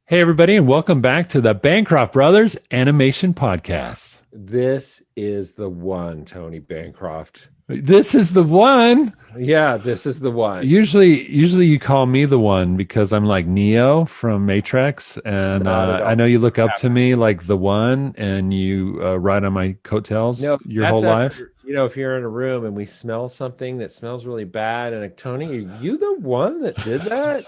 Hey, everybody, and welcome back to the Bancroft Brothers Animation Podcast. This is the one, Tony Bancroft. This is the one. Yeah, this is the one. Usually you call me the one because I'm like Neo from Matrix, and Not at I all. know you look Never up to happened. me like the one, and you ride on my No, coattails your whole that's life. after, if you're in a room and we smell something that smells really bad, and like, Tony, are you the one that did that?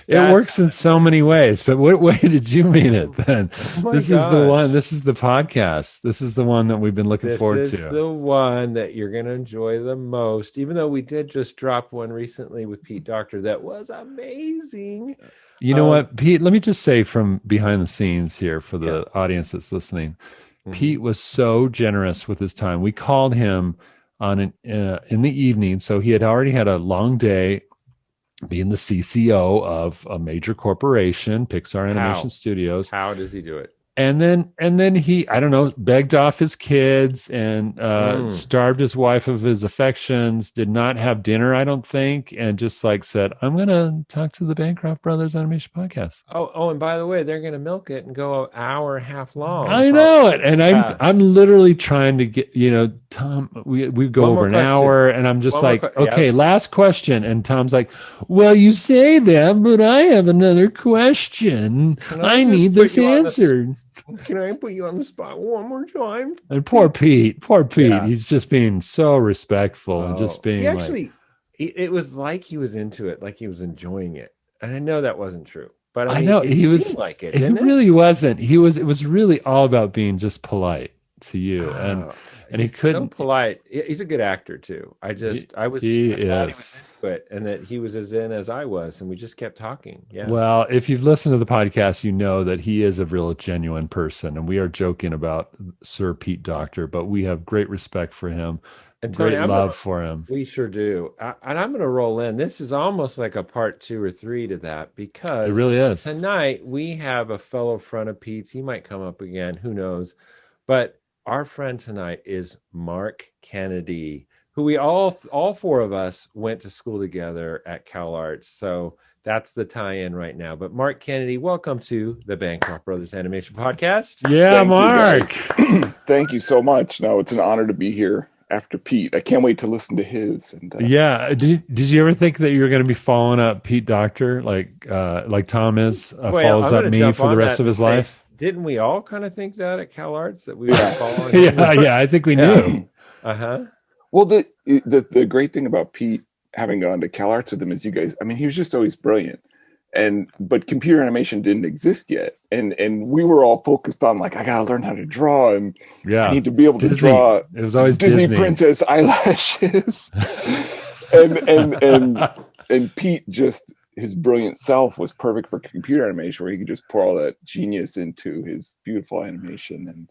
It That's works how in so many ways, but what way did you mean it oh, then? oh my This is the one. gosh. This is the podcast. This is the one that we've been looking This forward is to. the one that you're going to enjoy the most, even though we did just drop one recently with Pete Doctor that was amazing. You know Um, what, Pete? Let me just say from behind the scenes here for yeah. the audience that's listening. Mhm. Pete was so generous with his time. We called him in the evening, so he had already had a long day being the CCO of a major corporation, Pixar Animation How? Studios. How does he do it? And then he, I don't know, begged off his kids and Mm. starved his wife of his affections, did not have dinner, I don't think, and just like said, I'm gonna talk to the Bancroft Brothers Animation Podcast. Oh, and by the way, they're gonna milk it and go an hour and a half long, I know it. probably. And I'm Yeah. I'm literally trying to get, Tom, we go One over more an question. hour and I'm just One more like, question. okay, Yep. last question. And Tom's like, well, you say that, but I have another question. Can I I just need put this you on this? answered. Can I put you on the spot one more time? And poor Pete, Yeah. he's just being so respectful and just Oh, he being like, actually, it was like he was into it, like he was enjoying it. And I know that wasn't true, but I I mean, know it seemed like it, he didn't it? really wasn't. It was really all about being just polite to you. Oh, And he he's so couldn't, polite. He's a good actor too. he, I'm he glad he was is. into it and that he was as in as I was, and we just kept talking. Yeah. Well, if you've listened to the podcast, you know that he is a real genuine person. And we are joking about Sir Pete Doctor, but we have great respect for him, And Tony, great love for him. we sure do. And I'm gonna roll in. This is almost like a part two or three to that It because really is. tonight we have a fellow friend of Pete's. He might come up again, who knows? But our friend tonight is Mark Kennedy, who we all four of us went to school together at Cal Arts. So that's the tie-in right now. But Mark Kennedy, welcome to the Bancroft Brothers Animation Podcast. Yeah, Thank you, Mark. guys. Thank you so much. No, it's an honor to be here after Pete. I can't wait to listen to his. And Yeah. Did you ever think that you were going to be following up Pete Doctor like Tom is Well, follows I'm up going to me jump for the on rest that of to his say, life? didn't we all kind of think that at Cal Arts that we would be yeah, following him Yeah, more? yeah. I think we Yeah. knew. Uh-huh. well, the great thing about Pete having gone to Cal Arts with him is you guys. I mean, he was just always brilliant. And but computer animation didn't exist yet, and we were all focused on like I gotta learn how to draw, and I Yeah. need to be able to Disney. draw It was always Disney Disney. princess eyelashes, and and and and Pete just his brilliant self was perfect for computer animation where he could just pour all that genius into his beautiful animation and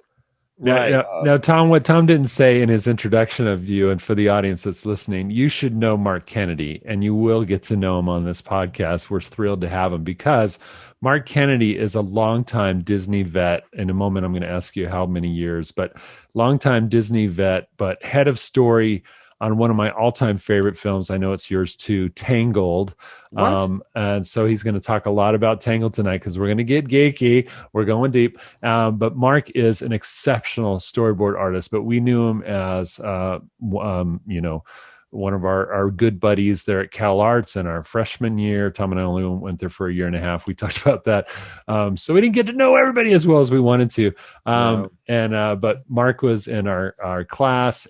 Now, Right. Tom, what Tom didn't say in his introduction of you, and for the audience that's listening, you should know Mark Kennedy, and you will get to know him on this podcast. We're thrilled to have him because Mark Kennedy is a longtime Disney vet. In a moment, I'm going to ask you how many years, but longtime Disney vet, but head of story on one of my all-time favorite films. I know it's yours too, Tangled. What? And so he's going to talk a lot about Tangled tonight because we're going to get geeky. We're going deep. But Mark is an exceptional storyboard artist, but we knew him as, one of our good buddies there at Cal Arts in our freshman year. Tom and I only went there for a year and a half. We talked about that. So we didn't get to know everybody as well as we wanted to. No. But Mark was in our class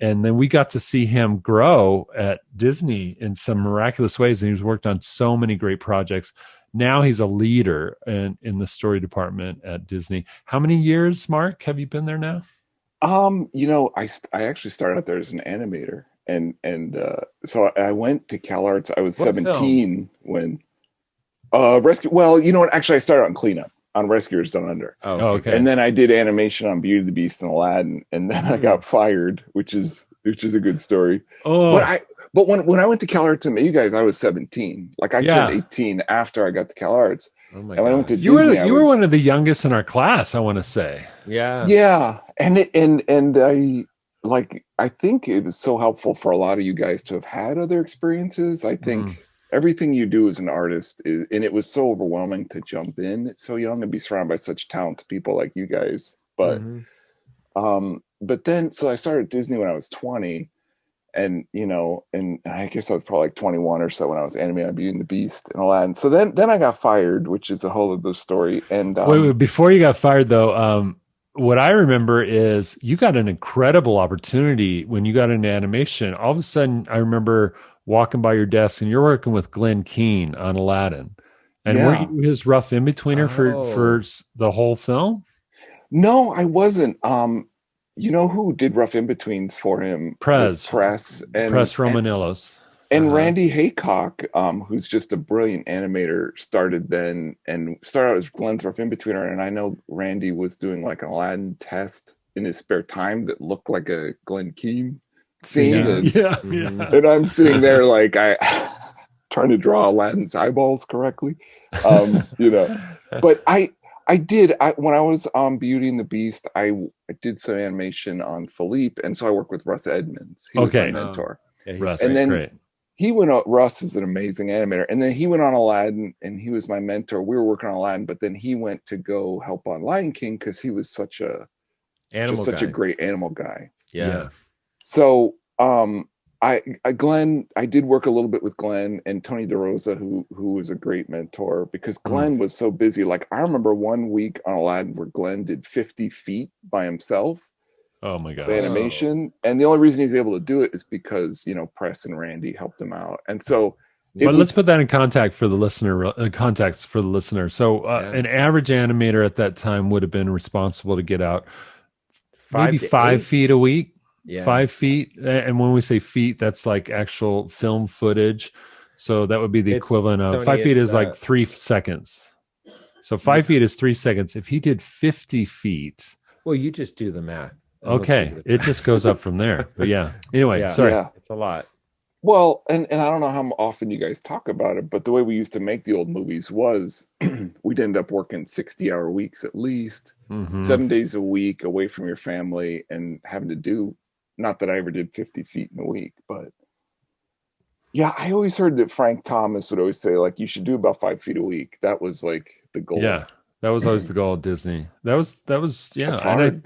and then we got to see him grow at Disney in some miraculous ways. And he's worked on so many great projects. Now he's a leader in the story department at Disney. How many years, Mark, have you been there now? I actually started out there as an animator, and so I went to Cal Arts. I was What film? 17 when Rescue. Well, you know what? Actually, I started on cleanup on Rescuers Down Under, Oh, Oh, okay, okay. and good. then I did animation on Beauty and the Beast and Aladdin, and then I Mm. got fired, which is a good story. But Oh, I but when I went to Cal Arts to meet you guys, I was 17. Like I turned yeah. 18 after I got to Cal Arts, Oh my and when I went to gosh. Disney, I You were one was of the youngest in our class, I want to say. Yeah. yeah, and I think it was so helpful for a lot of you guys to have had other experiences. I Mm. think everything you do as an artist is, and it was so overwhelming to jump in so young and be surrounded by such talented people like you guys. But then, so I started at Disney when I was 20, and and I guess I was probably like 21 or so when I was animating Beauty and the Beast and Aladdin. So then I got fired, which is a whole other story. And Wait, before you got fired though, what I remember is you got an incredible opportunity when you got into animation. All of a sudden, I remember walking by your desk and you're working with Glenn Keane on Aladdin. And weren't yeah, you his rough in betweener for the whole film? no, I wasn't. You know who did rough in betweens for him was Prez Press Romanillos. and Randy Haycock, who's just a brilliant animator, started then and started out as Glenn's rough in betweener. And I know Randy was doing like an Aladdin test in his spare time that looked like a Glenn Keane scene, and I'm sitting there like I trying to draw Aladdin's eyeballs correctly, But I did. When I was on Beauty and the Beast, I did some animation on Philippe, and so I worked with Russ Edmonds. He was my mentor. Yeah, Russ and is then great. he went on. Russ is an amazing animator, and then he went on Aladdin, and he was my mentor. We were working on Aladdin, but then he went to go help on Lion King because he was such a great animal guy. Yeah. So Glenn, I did work a little bit with Glenn and Tony DeRosa, who was a great mentor because Glenn was so busy. Like I remember one week on Aladdin where Glenn did 50 feet by himself. Oh my gosh. Animation. And the only reason he was able to do it is because, Press and Randy helped him out. And so let's put that in context for the listener. So an average animator at that time would have been responsible to get out maybe 5 feet a week. 5 feet. And when we say feet, that's like actual film footage. So that would be the equivalent of 5 feet is like 3 seconds. So 5 feet is 3 seconds. If he did 50 feet. Well, you just do the math. Okay. It just goes up from there. But yeah. Anyway, sorry. Yeah. It's a lot. Well, and I don't know how often you guys talk about it, but the way we used to make the old movies was we'd end up working 60-hour weeks at least, 7 days a week away from your family and having to do, not that I ever did 50 feet in a week, but yeah, I always heard that Frank Thomas would always say, like, you should do about 5 feet a week. That was like the goal. Yeah, that was always the goal of Disney. That was yeah. That's hard.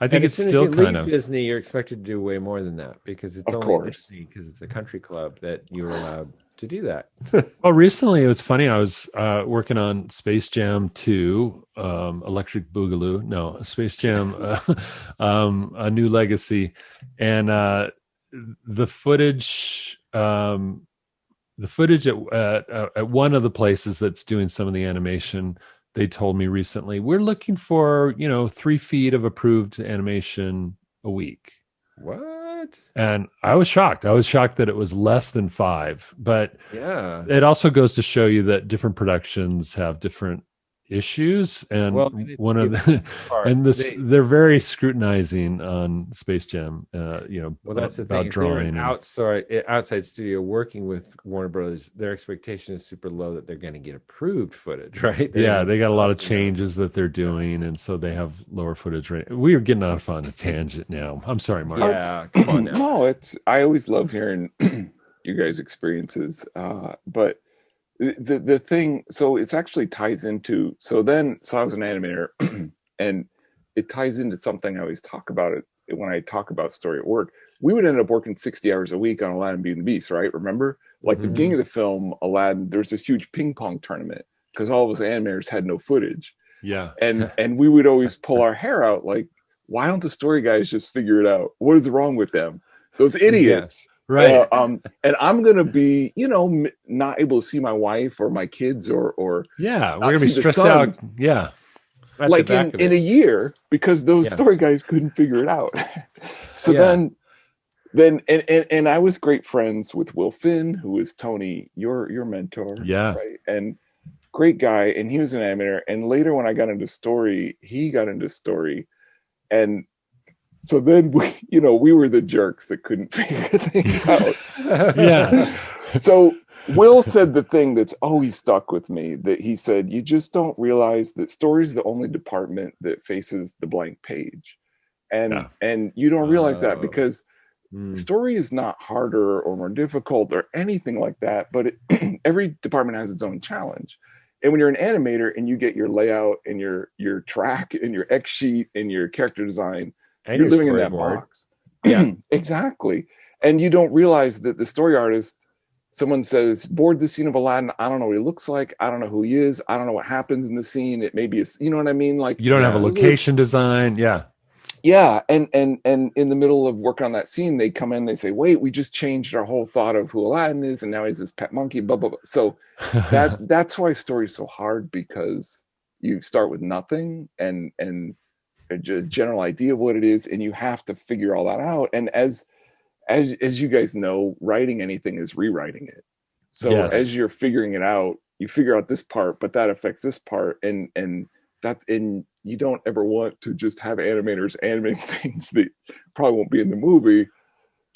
I think it's still kind of Disney. You're expected to do way more than that because it's only Disney, because it's a country club that you're allowed to do that. Well, recently it was funny. I was working on Space Jam 2, Electric Boogaloo. No, Space Jam, A New Legacy, and the footage. The footage at one of the places that's doing some of the animation. They told me recently, we're looking for, 3 feet of approved animation a week. What? And I was shocked. I was shocked that it was less than 5. But yeah, it also goes to show you that different productions have different issues. And one of the, and this, they're very scrutinizing on Space Jam, well, that's the about thing. drawing. Outside studio working with Warner Brothers, their expectation is super low that they're going to get approved footage, right? They got a lot of changes that they're doing, and so they have lower footage rate. We are getting off on a tangent now. I'm sorry, Mark. Yeah, come on now. No, I always love hearing you guys' experiences, but the thing, so it's actually ties into, so I was an animator and it ties into something I always talk about it when I talk about story at work. We would end up working 60 hours a week on Aladdin, Beauty and the Beast, right? Remember, like the beginning of the film Aladdin, there's this huge ping pong tournament because all of us animators had no footage. Yeah. And we would always pull our hair out like, why don't the story guys just figure it out? What is wrong with them? Those idiots. Right. And I'm going to be, not able to see my wife or my kids or we're going to be stressed out. Yeah. Like in a year because those story guys couldn't figure it out. So then I was great friends with Will Finn, who is Tony, your mentor. Yeah. Right. And great guy. And he was an animator. And later when I got into story, he got into story. And so then we were the jerks that couldn't figure things out. Yeah. So Will said the thing that's always stuck with me, that he said, you just don't realize that story is the only department that faces the blank page. And you don't realize that because Mm. story is not harder or more difficult or anything like that, but every department has its own challenge. And when you're an animator and you get your layout and your track and your X sheet and your character design, And you're your living in that storyboard. box. Yeah. Exactly. And you don't realize that the story artist, someone says, board the scene of Aladdin. I don't know what he looks like. I don't know who he is. I don't know what happens in the scene. It may be, you know what I mean? Like, You don't have a Yeah. location design. Yeah. yeah, and in the middle of work on that scene, they come in, they say, "Wait, we just changed our whole thought of who Aladdin is, and now he's this pet monkey." Blah blah blah. So that's why story's so hard, because you start with nothing and a general idea of what it is, and you have to figure all that out. And as you guys know, writing anything is rewriting it. So Yes. as you're figuring it out, you figure out this part, but that affects this part, and you don't ever want to just have animators animating things that probably won't be in the movie.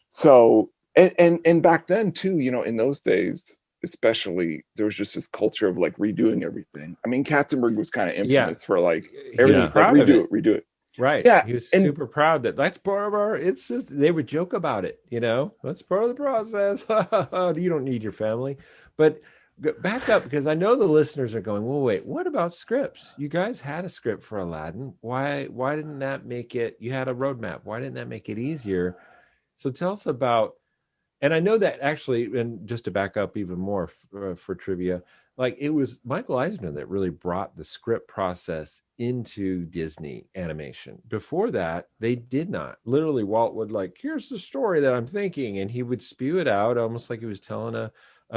So and back then too, in those days, especially, there was just this culture of like redoing everything. I mean, Katzenberg was kind of Yeah. infamous for like He was everything, Yeah. like proud of redo it. it, redo it. Right. Yeah, He was and super proud that that's part of our, it's just, they would joke about it, that's part of the process. You don't need your family. But back up, because I know the listeners are going, well, wait, what about scripts? You guys had a script for Aladdin. Why didn't that make it, you had a roadmap. Why didn't that make it easier? So tell us about, and I know that actually, and just to back up even more for trivia, like it was Michael Eisner that really brought the script process into Disney animation. Before that, they did not. Literally, Walt would like, here's the story that I'm thinking, and he would spew it out almost like he was telling a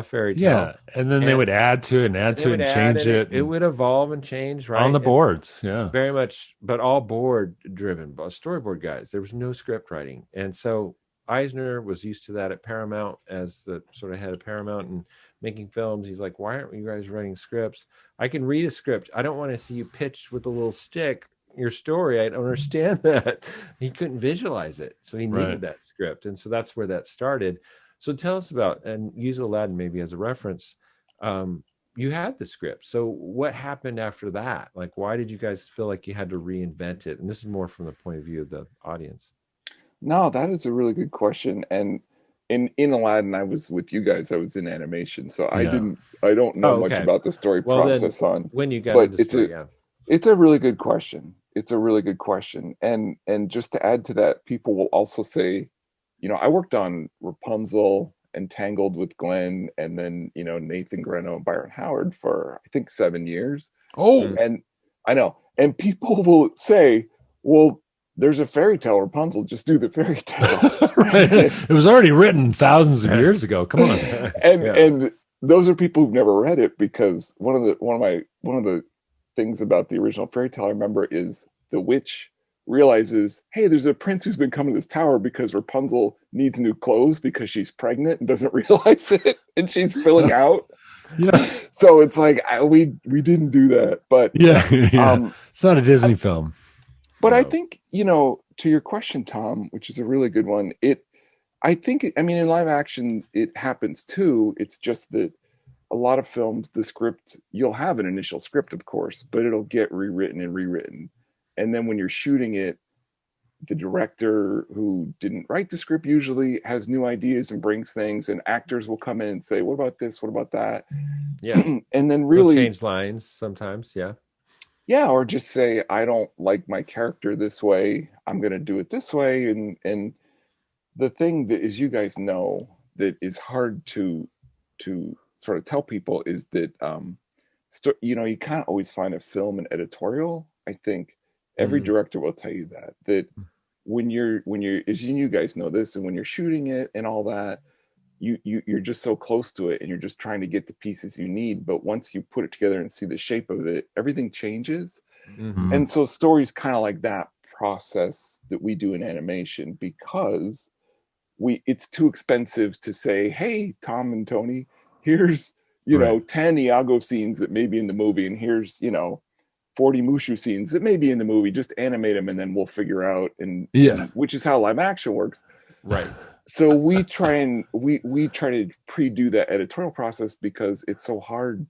fairy tale. Yeah. And then they And, would add to it and and add they to it would and add, change and it, it it and would evolve and change, on right? the And boards. Yeah. very much, but all board driven, storyboard guys. There was no script writing. And so Eisner was used to that at Paramount as the sort of head of Paramount and making films. He's like, why aren't you guys writing scripts? I can read a script. I don't want to see you pitch with a little stick your story. I don't understand that. He couldn't visualize it. So he Right. needed that script. And so that's where that started. So tell us about, and use Aladdin maybe as a reference. You had the script. So what happened after that? Like, why did you guys feel like you had to reinvent it? And this is more from the point of view of the audience. no, that is a really good question. And in Aladdin, I was with you guys. I was in animation, so Yeah. I don't know Oh, much okay. about the story Well, then process on, when you got but into story, yeah. it's a really good question. It's a really good question. And just to add to that, people will also say, I worked on Rapunzel and Tangled with Glenn, and then, Nathan Greno and Byron Howard for I think 7 years. Oh, Mm. And I know, and people will say, well, there's a fairy tale Rapunzel, just do the fairy tale. right. It was already written thousands of years ago. Come on. and Yeah. and those are people who've never read it, because one of the things about the original fairy tale I remember is the witch realizes, hey, there's a prince who's been coming to this tower because Rapunzel needs new clothes because she's pregnant and doesn't realize it, and she's filling out. Yeah. So it's like, we didn't do that, but Yeah. Yeah. um It's not a Disney I, film. but I No. think, to your question, Tom, which is a really good one, I think, I mean, in live action, it happens too. It's just that a lot of films, the script, you'll have an initial script, of course, but it'll get rewritten and rewritten. And then when you're shooting it, the director who didn't write the script usually has new ideas and brings things, and actors will come in and say, what about this? What about that? Yeah. And then They'll really, change lines sometimes. Yeah. yeah, or just say, I don't like my character this way. I'm going to do it this way. And the thing that, as you guys know, that is hard to sort of tell people is that you can't always find a film and editorial. I think every Mm. director will tell you that when you're, as you guys know this, and when you're shooting it and all that, you're just so close to it, and you're just trying to get the pieces you need. But once you put it together and see the shape of it, everything changes. Hmm. And so stories kind of like that process that we do in animation, because it's too expensive to say, hey, Tom and Tony, here's Right. 10 Iago scenes that may be in the movie, and here's 40 Mushu scenes that may be in the movie, just animate them and then we'll figure out, Yeah. and which is how live action works. Right. So we try to pre-do that editorial process, because it's so hard.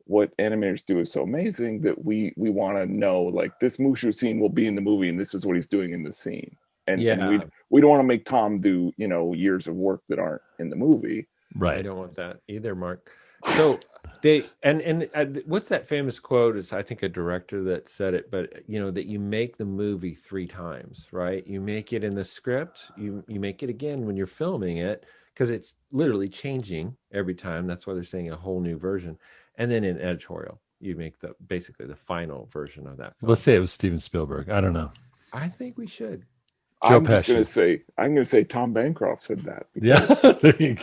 What animators do is so amazing that we want to know, like, this Mushu scene will be in the movie and this is what he's doing in the scene. and Yeah, we don't want to make Tom do, you know, years of work that aren't in the movie. I Right. don't want that either, Mark. So they what's that famous quote? Is I think a director that said it, but you know that you make the movie 3 times, right? You make it in the script, you make it again when you're filming it because it's literally changing every time. That's why they're saying a whole new version, and then in editorial, you make the basically the final version of that Let's film. say it was Steven Spielberg. I don't know. I think we should. Joe I'm just Pesci. I'm gonna say Tom Bancroft said that Yeah, because there you go.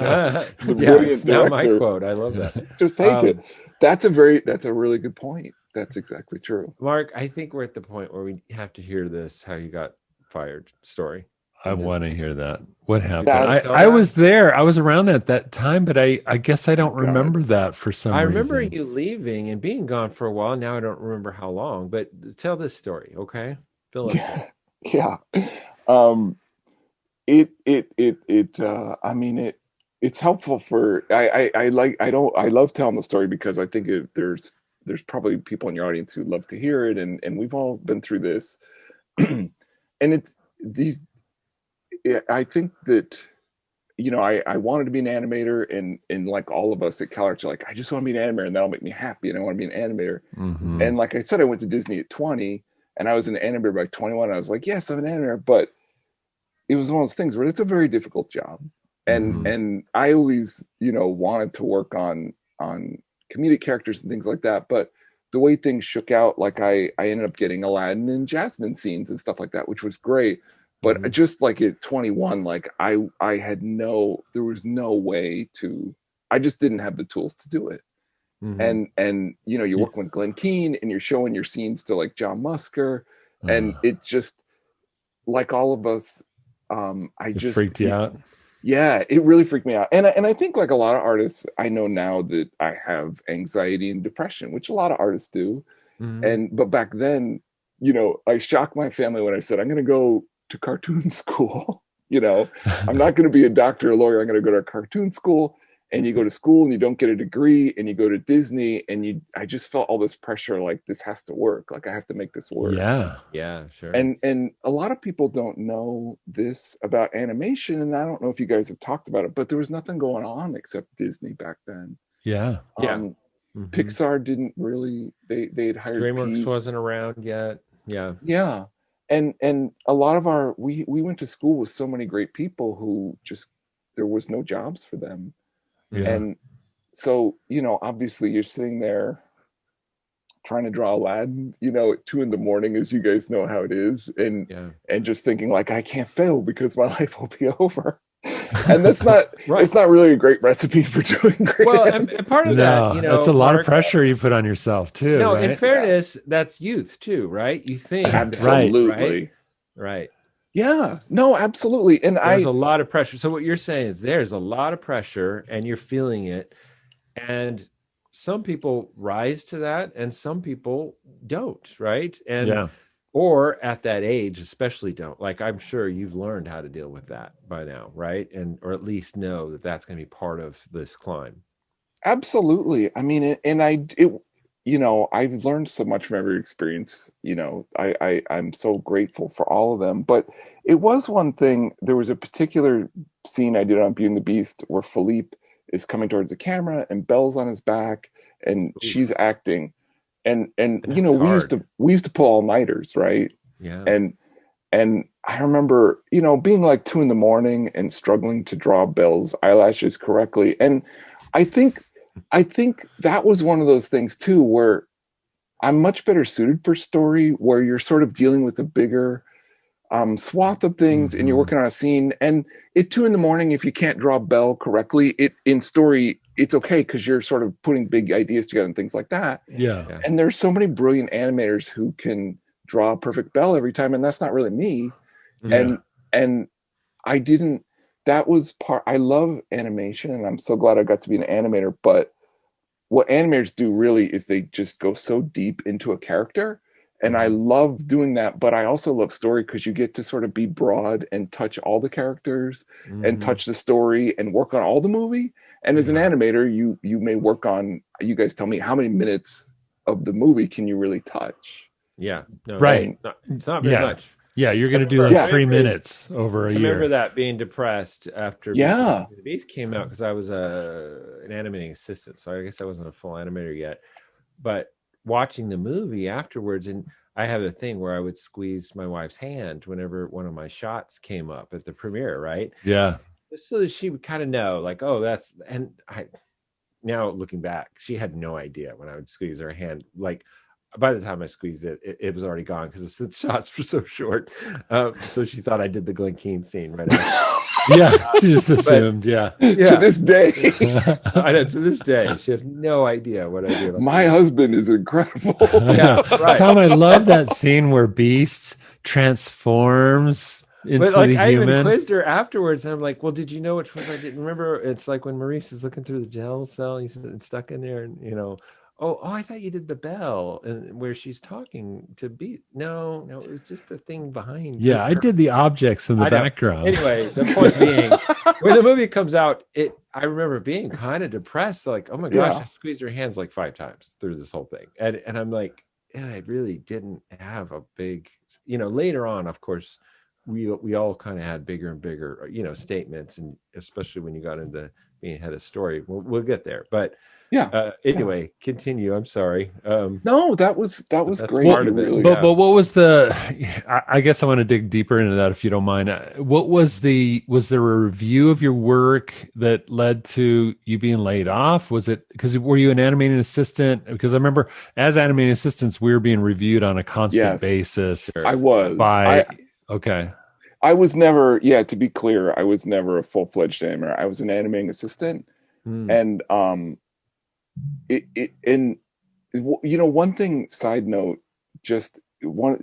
the Yeah, it's brilliant now my director, quote. I love that. just take it. Um, That's a really good point. That's exactly true. Mark, I think we're at the point where we have to hear this how you got fired story. I from want to Disney. hear that. What happened? Want I, to That's tell I that? was there. I was around at that time, but I guess I oh don't God. remember that for some I remember reason. you leaving and being gone for a while. Now I don't remember how long, but tell this story, okay? Fill us in. Yeah. Yeah. Um I mean it's helpful for I love telling the story because I think there's probably people in your audience who love to hear it, and we've all been through this. And it's these I think that, you know, I wanted to be an animator, and like all of us at CalArts are like, I just want to be an animator and that'll make me happy, and I want to be an animator. Hmm. And like I said, I went to Disney at 20 and I was an animator by 21. I was like, yes, I'm an animator, but it was one of those things where it's a very difficult job. And Hmm. and I always, you know, wanted to work on comedic characters and things like that. But the way things shook out, like I ended up getting Aladdin and Jasmine scenes and stuff like that, which was great. But Mhm. just like at 21, like I had there was no way to, I just didn't have the tools to do it. Mhm. And you know, you're Yeah. working with Glenn Keane and you're showing your scenes to like John Musker, and Uh, it's just like all of us, it freaked you out. yeah, it really freaked me out. And I think like a lot of artists, I know now that I have anxiety and depression, which a lot of artists do. Mhm. And but back then, you know, I shocked my family when I said I'm going to go to cartoon school. You know, I'm not going to be a doctor or a lawyer. I'm going to go to a cartoon school. And you go to school and you don't get a degree, and you go to Disney, and I just felt all this pressure, like this has to work, like I have to make this work. Yeah. Yeah, sure. And a lot of people don't know this about animation, and I don't know if you guys have talked about it, but there was nothing going on except Disney back then. Yeah. Yeah. um Mhm. Pixar didn't really, they had hired DreamWorks Pete. wasn't around yet. Yeah. Yeah. And a lot of our, we went to school with so many great people who just, there was no jobs for them. Yeah. Mhm. And so, you know, obviously you're sitting there trying to draw Aladdin, you know, at 2 a.m, as you guys know how it is, Yeah. and just thinking like I can't fail because my life will be over. And that's not, Right. it's not really a great recipe for doing great Well, animation. and part of that, No, you that's a know, lot of Mark, pressure you put on yourself too, no, in right? Yeah, fairness, that's youth too, right? You think that, Right. right? absolutely. Right. Yeah, no, absolutely. And There's I, a lot of pressure. So what you're saying is there's a lot of pressure and you're feeling it. And some people rise to that and some people don't, right? And Yeah. or at that age especially don't. Like I'm sure you've learned how to deal with that by now, right? And or at least know that that's going to be part of this climb. absolutely. I mean, you know, I've learned so much from every experience. You know, I'm so grateful for all of them. But it was one thing. There was a particular scene I did on Beauty and the Beast where Philippe is coming towards the camera and Belle's on his back and she's Oof, acting. And you that's know, hard. we used to pull all nighters, right? Yeah. And and I remember, you know, being like 2 a.m. and struggling to draw Belle's eyelashes correctly. And I think I think that was one of those things too where I'm much better suited for story where you're sort of dealing with a bigger swath of things and you're Hmm. working on a scene. And at 2 a.m, if you can't draw Belle correctly, it in story, it's okay because you're sort of putting big ideas together and things like that. Yeah. Yeah. And there's so many brilliant animators who can draw a perfect Belle every time, and that's not really me. Mhm. Yeah. And I didn't, that was part, I love animation and I'm so glad I got to be an animator, but what animators do really is they just go so deep into a character, and I Mhm. love doing that. But I also love story because you get to sort of be broad and touch all the characters and Mhm. touch the story and work on all the movie. And as an Yeah. animator, you may work on, you guys tell me how many minutes of the movie can you really touch. Yeah. No, Right. And it's not very Yeah. much. Yeah, you're I going to do remember, like Yeah. 3 minutes over a I remember year. that being depressed after Beauty Yeah. and the Beast came out because I was an animating assistant, so I guess I wasn't a full animator yet. But watching the movie afterwards, and I have a thing where I would squeeze my wife's hand whenever one of my shots came up at the premiere, right? Yeah. Just so that she would kind of know, like, oh, that's, and I, now looking back, she had no idea when I would squeeze her hand. Like, by the time I squeezed it, it was already gone because the shots were so short. So she thought I did the Glen Keane scene right after. Yeah. She just assumed. Yeah. To Yeah, this day, I know, to this day she has no idea what I do. my husband is incredible. Yeah, right. Tom, I love that scene where Beast transforms into But like the I even human. quizzed her afterwards, and I'm like, "Well, did you know which ones I didn't remember?" It's like when Maurice is looking through the jail cell, he's stuck in there, and oh, I thought you did the bell, and where she's talking to Beat. No, no, it was just the thing behind. Yeah, I did the objects in the I know. background. Anyway, the point being, when the movie comes out, I remember being kind of depressed, like, oh my gosh, Yeah. I squeezed her hands like 5 times through this whole thing. And I'm like, yeah, I really didn't have a big, later on, of course, we all kind of had bigger and bigger, statements, and especially when you got into being head of story. We'll get there. But Yeah. anyway, continue. I'm sorry. No, that was that's great. part You of it. really, But what was the? I guess I want to dig deeper into that if you don't mind. What was was there a review of your work that led to you being laid off? Was it because were you an animating assistant? Because I remember as animating assistants, we were being reviewed on a constant Yes. basis I was. by. Okay. I was never, yeah, to be clear, I was never a full-fledged animator. I was an animating assistant. And one thing, side note, just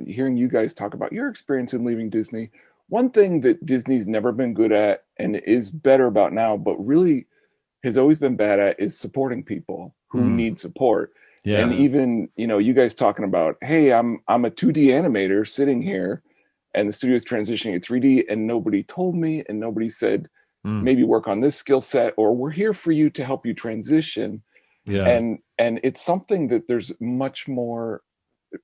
hearing you guys talk about your experience in leaving Disney, one thing that Disney's never been good at and is better about now, but really has always been bad at, is supporting people who need support. Yeah. And even, you guys talking about, hey, I'm a 2D animator sitting here and the studio is transitioning to 3D, and nobody told me, and nobody said, maybe work on this skill set, or we're here for you to help you transition. Yeah. And it's something that there's much more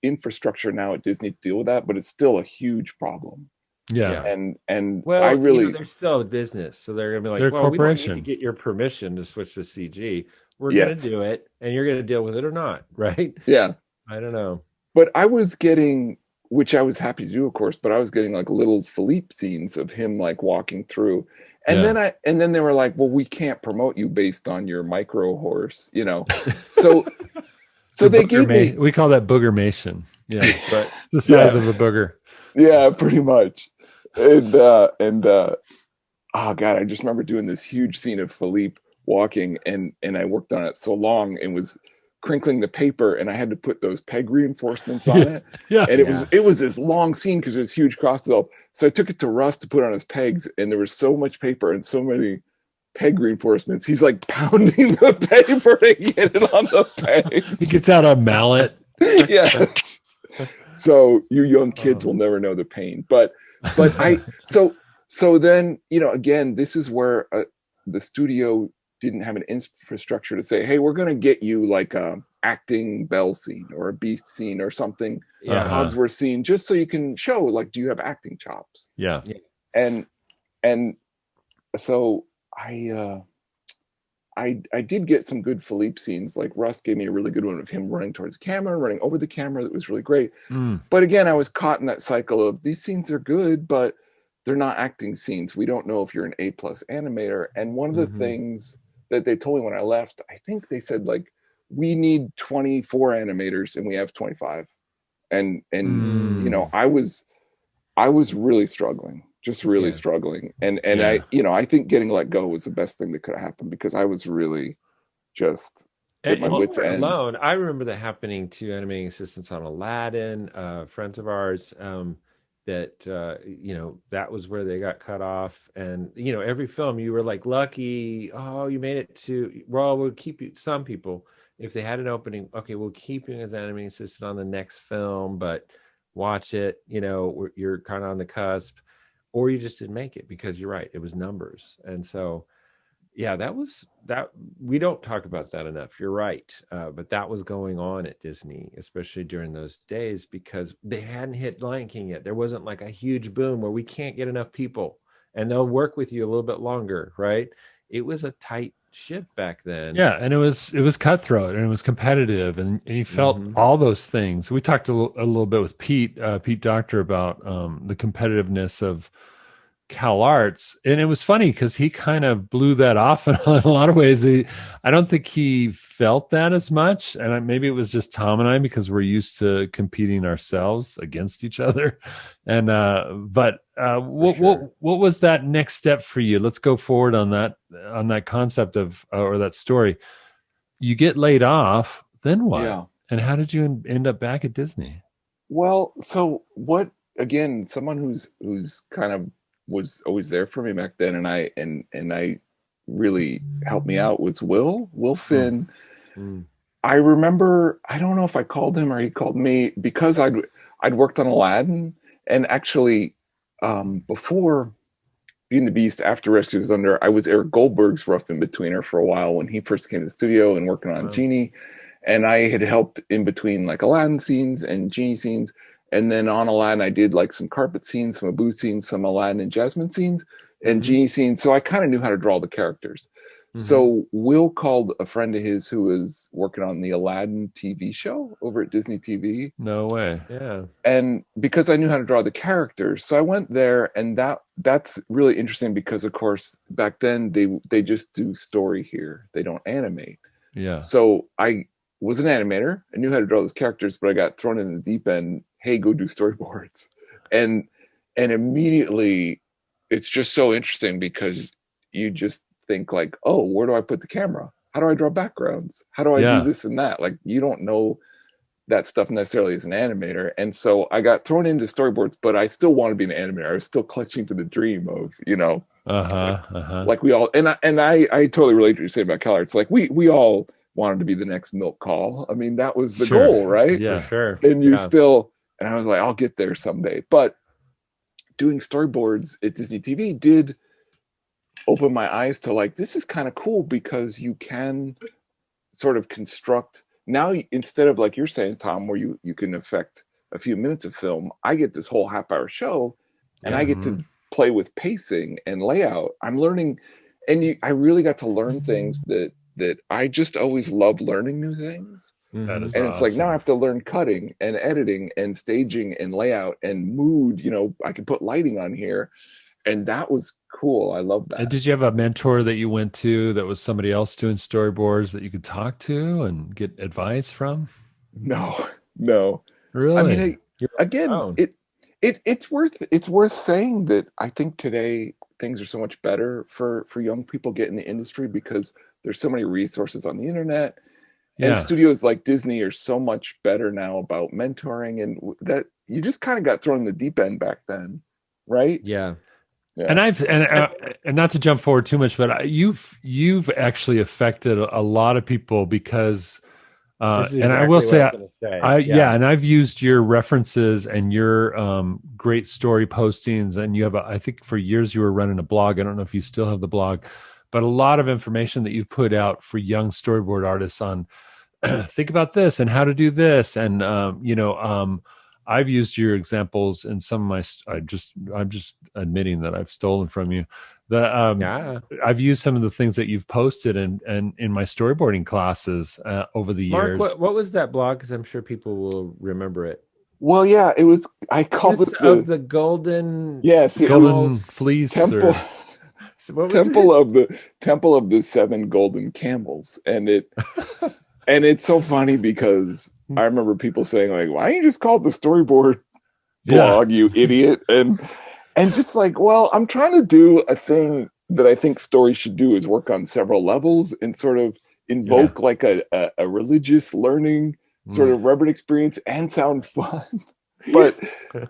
infrastructure now at Disney to deal with that, but it's still a huge problem. Yeah. And well, I really, they're still a business, so they're gonna be like, They're a well, we don't need corporation. to get your permission to switch to CG. We're Yes. gonna do it, and you're gonna deal with it or not, right? yeah. I don't know. But I was getting, which I was happy to do, of course, but I was getting like little Philippe scenes of him like walking through. And then they were like, well, we can't promote you based on your micro horse, So they gave me, we call that boogermation. Yeah. But The size of a booger. yeah, pretty much. And oh God, I just remember doing this huge scene of Philippe walking, and I worked on it so long and was crinkling the paper, and I had to put those peg reinforcements on it. Yeah. And it was this long scene because there's huge crosses up. So I took it to Russ to put on his pegs, and there was so much paper and so many peg reinforcements. He's like pounding the paper to get it on the pegs. He gets out a mallet. Yes. So you young kids will never know the pain. But so then, again, this is where the studio didn't have an infrastructure to say, hey, we're going to get you like a acting Belle scene or a Beast scene or something, Codsworth scene, just so you can show, like, do you have acting chops? Yeah. And so I did get some good Philippe scenes. Like Russ gave me a really good one of him running towards the camera, running over the camera. That was really great. But again, I was caught in that cycle of these scenes are good, but they're not acting scenes. We don't know if you're an A+ animator. And one of the things that they told me when I left, I think they said, like, we need 24 animators and we have 25. And I was really struggling, just really struggling. And I think getting let go was the best thing that could have happened, because I was really just at my wits' end. Alone, I remember that happening to animating assistants on Aladdin, friends of ours, that that was where they got cut off. And every film you were like lucky, oh, you made it to, well, we'll keep you. Some people, if they had an opening, okay, we'll keep you as animating assistant on the next film, but watch it, you're kind of on the cusp, or you just didn't make it, because you're right, it was numbers. And so Yeah, that was that. We don't talk about that enough. You're right. But that was going on at Disney, especially during those days, because they hadn't hit Lion King yet. There wasn't like a huge boom where we can't get enough people and they'll work with you a little bit longer, right? It was a tight ship back then. Yeah, and it was cutthroat and it was competitive, and you felt Hmm. all those things. We talked a little bit with Pete Doctor about the competitiveness of Cal Arts, and it was funny because he kind of blew that off in a lot of ways. I don't think he felt that as much, and maybe it was just Tom and I because we're used to competing ourselves against each other. And but For what sure. what was that next step for you? Let's go forward on that concept of or that story. You get laid off, then what? Yeah. And how did you end up back at Disney? Well, so what again, someone who's kind of was always there for me back then and I really helped me out was Will Hmm. Finn. Mm. I remember, I don't know if I called him or he called me because I'd worked on Aladdin and actually before Beauty and the Beast, after Rescue Thunder, I was Eric Goldberg's rough in betweener for a while when he first came to the studio and working on Wow. Genie. And I had helped in between like Aladdin scenes and Genie scenes. And then on Aladdin, I did like some carpet scenes, some Abu scenes, some Aladdin and Jasmine scenes, and Hmm. Genie scenes. So I kind of knew how to draw the characters. Hmm. So Will called a friend of his who was working on the Aladdin TV show over at Disney TV, No way. Yeah. and because I knew how to draw the characters, so I went there, and that's really interesting because, of course, back then they just do story here; they don't animate. Yeah. So I was an animator. I knew how to draw those characters, but I got thrown in the deep end. Hey, go do storyboards, and and immediately, it's just so interesting because you just think like, oh, where do I put the camera? How do I draw backgrounds? How do I do Yeah. this and that? Like you don't know that stuff necessarily as an animator. And so I got thrown into storyboards, but I still want to be an animator. I was still clutching to the dream of, like Uh-huh. Uh-huh. like we all and I totally relate to what you say about CalArts. Like we all wanted to be the next milk call. I mean, that was the Sure. goal, right? For Yeah. sure. And you Yeah. still and I was like, I'll get there someday. But doing storyboards at Disney TV did open my eyes to like this is kind of cool because you can sort of construct now instead of like you're saying, Tom, where you can affect a few minutes of film. I get this whole half-hour show and I Yeah. get Mhm. to play with pacing and layout. I'm learning, and I really got to learn things that I just always love learning new things. That Hmm. is And it's like now I awesome. have to learn cutting and editing and staging and layout and mood. I can put lighting on here, and that was cool. I love And that. did you have a mentor that you went to that was somebody else doing storyboards that you could talk to and get advice from? No, no. I mean, Really? You're again, on it's worth saying that I think today things are so much better for young people getting the industry because there's so many resources on the internet, and Yeah. studios like Disney are so much better now about mentoring, and that you just kind of got thrown in the deep end back then, right? Yeah. Yeah. And and not to jump forward too much, but you've actually affected a lot of people because This is and I will exactly what say I was going to I say. yeah, Yeah. and I've used your references and your great story postings, and you have I think for years you were running a blog. I don't know if you still have the blog, but a lot of information that you've put out for young storyboard artists on think about this and how to do this, and I've used your examples in some of my I'm just admitting that I've stolen from you the Yeah. I've used some of the things that you've posted and in my storyboarding classes over the Mark, years. what was that blog? Because I'm sure people will remember it. Well, yeah, it was. I called This it of the the golden yes, it was Golden camels. Fleece Temple. or So what was Temple it? of the Temple of the Seven Golden Camels, and it's so funny because I remember people saying like, "Why don't you just call it the storyboard yeah, blog, you idiot?" And just like, well, I'm trying to do a thing that I think stories should do is work on several levels and sort of yeah. invoke like a religious learning sort Mm. of reverent experience and sound fun. But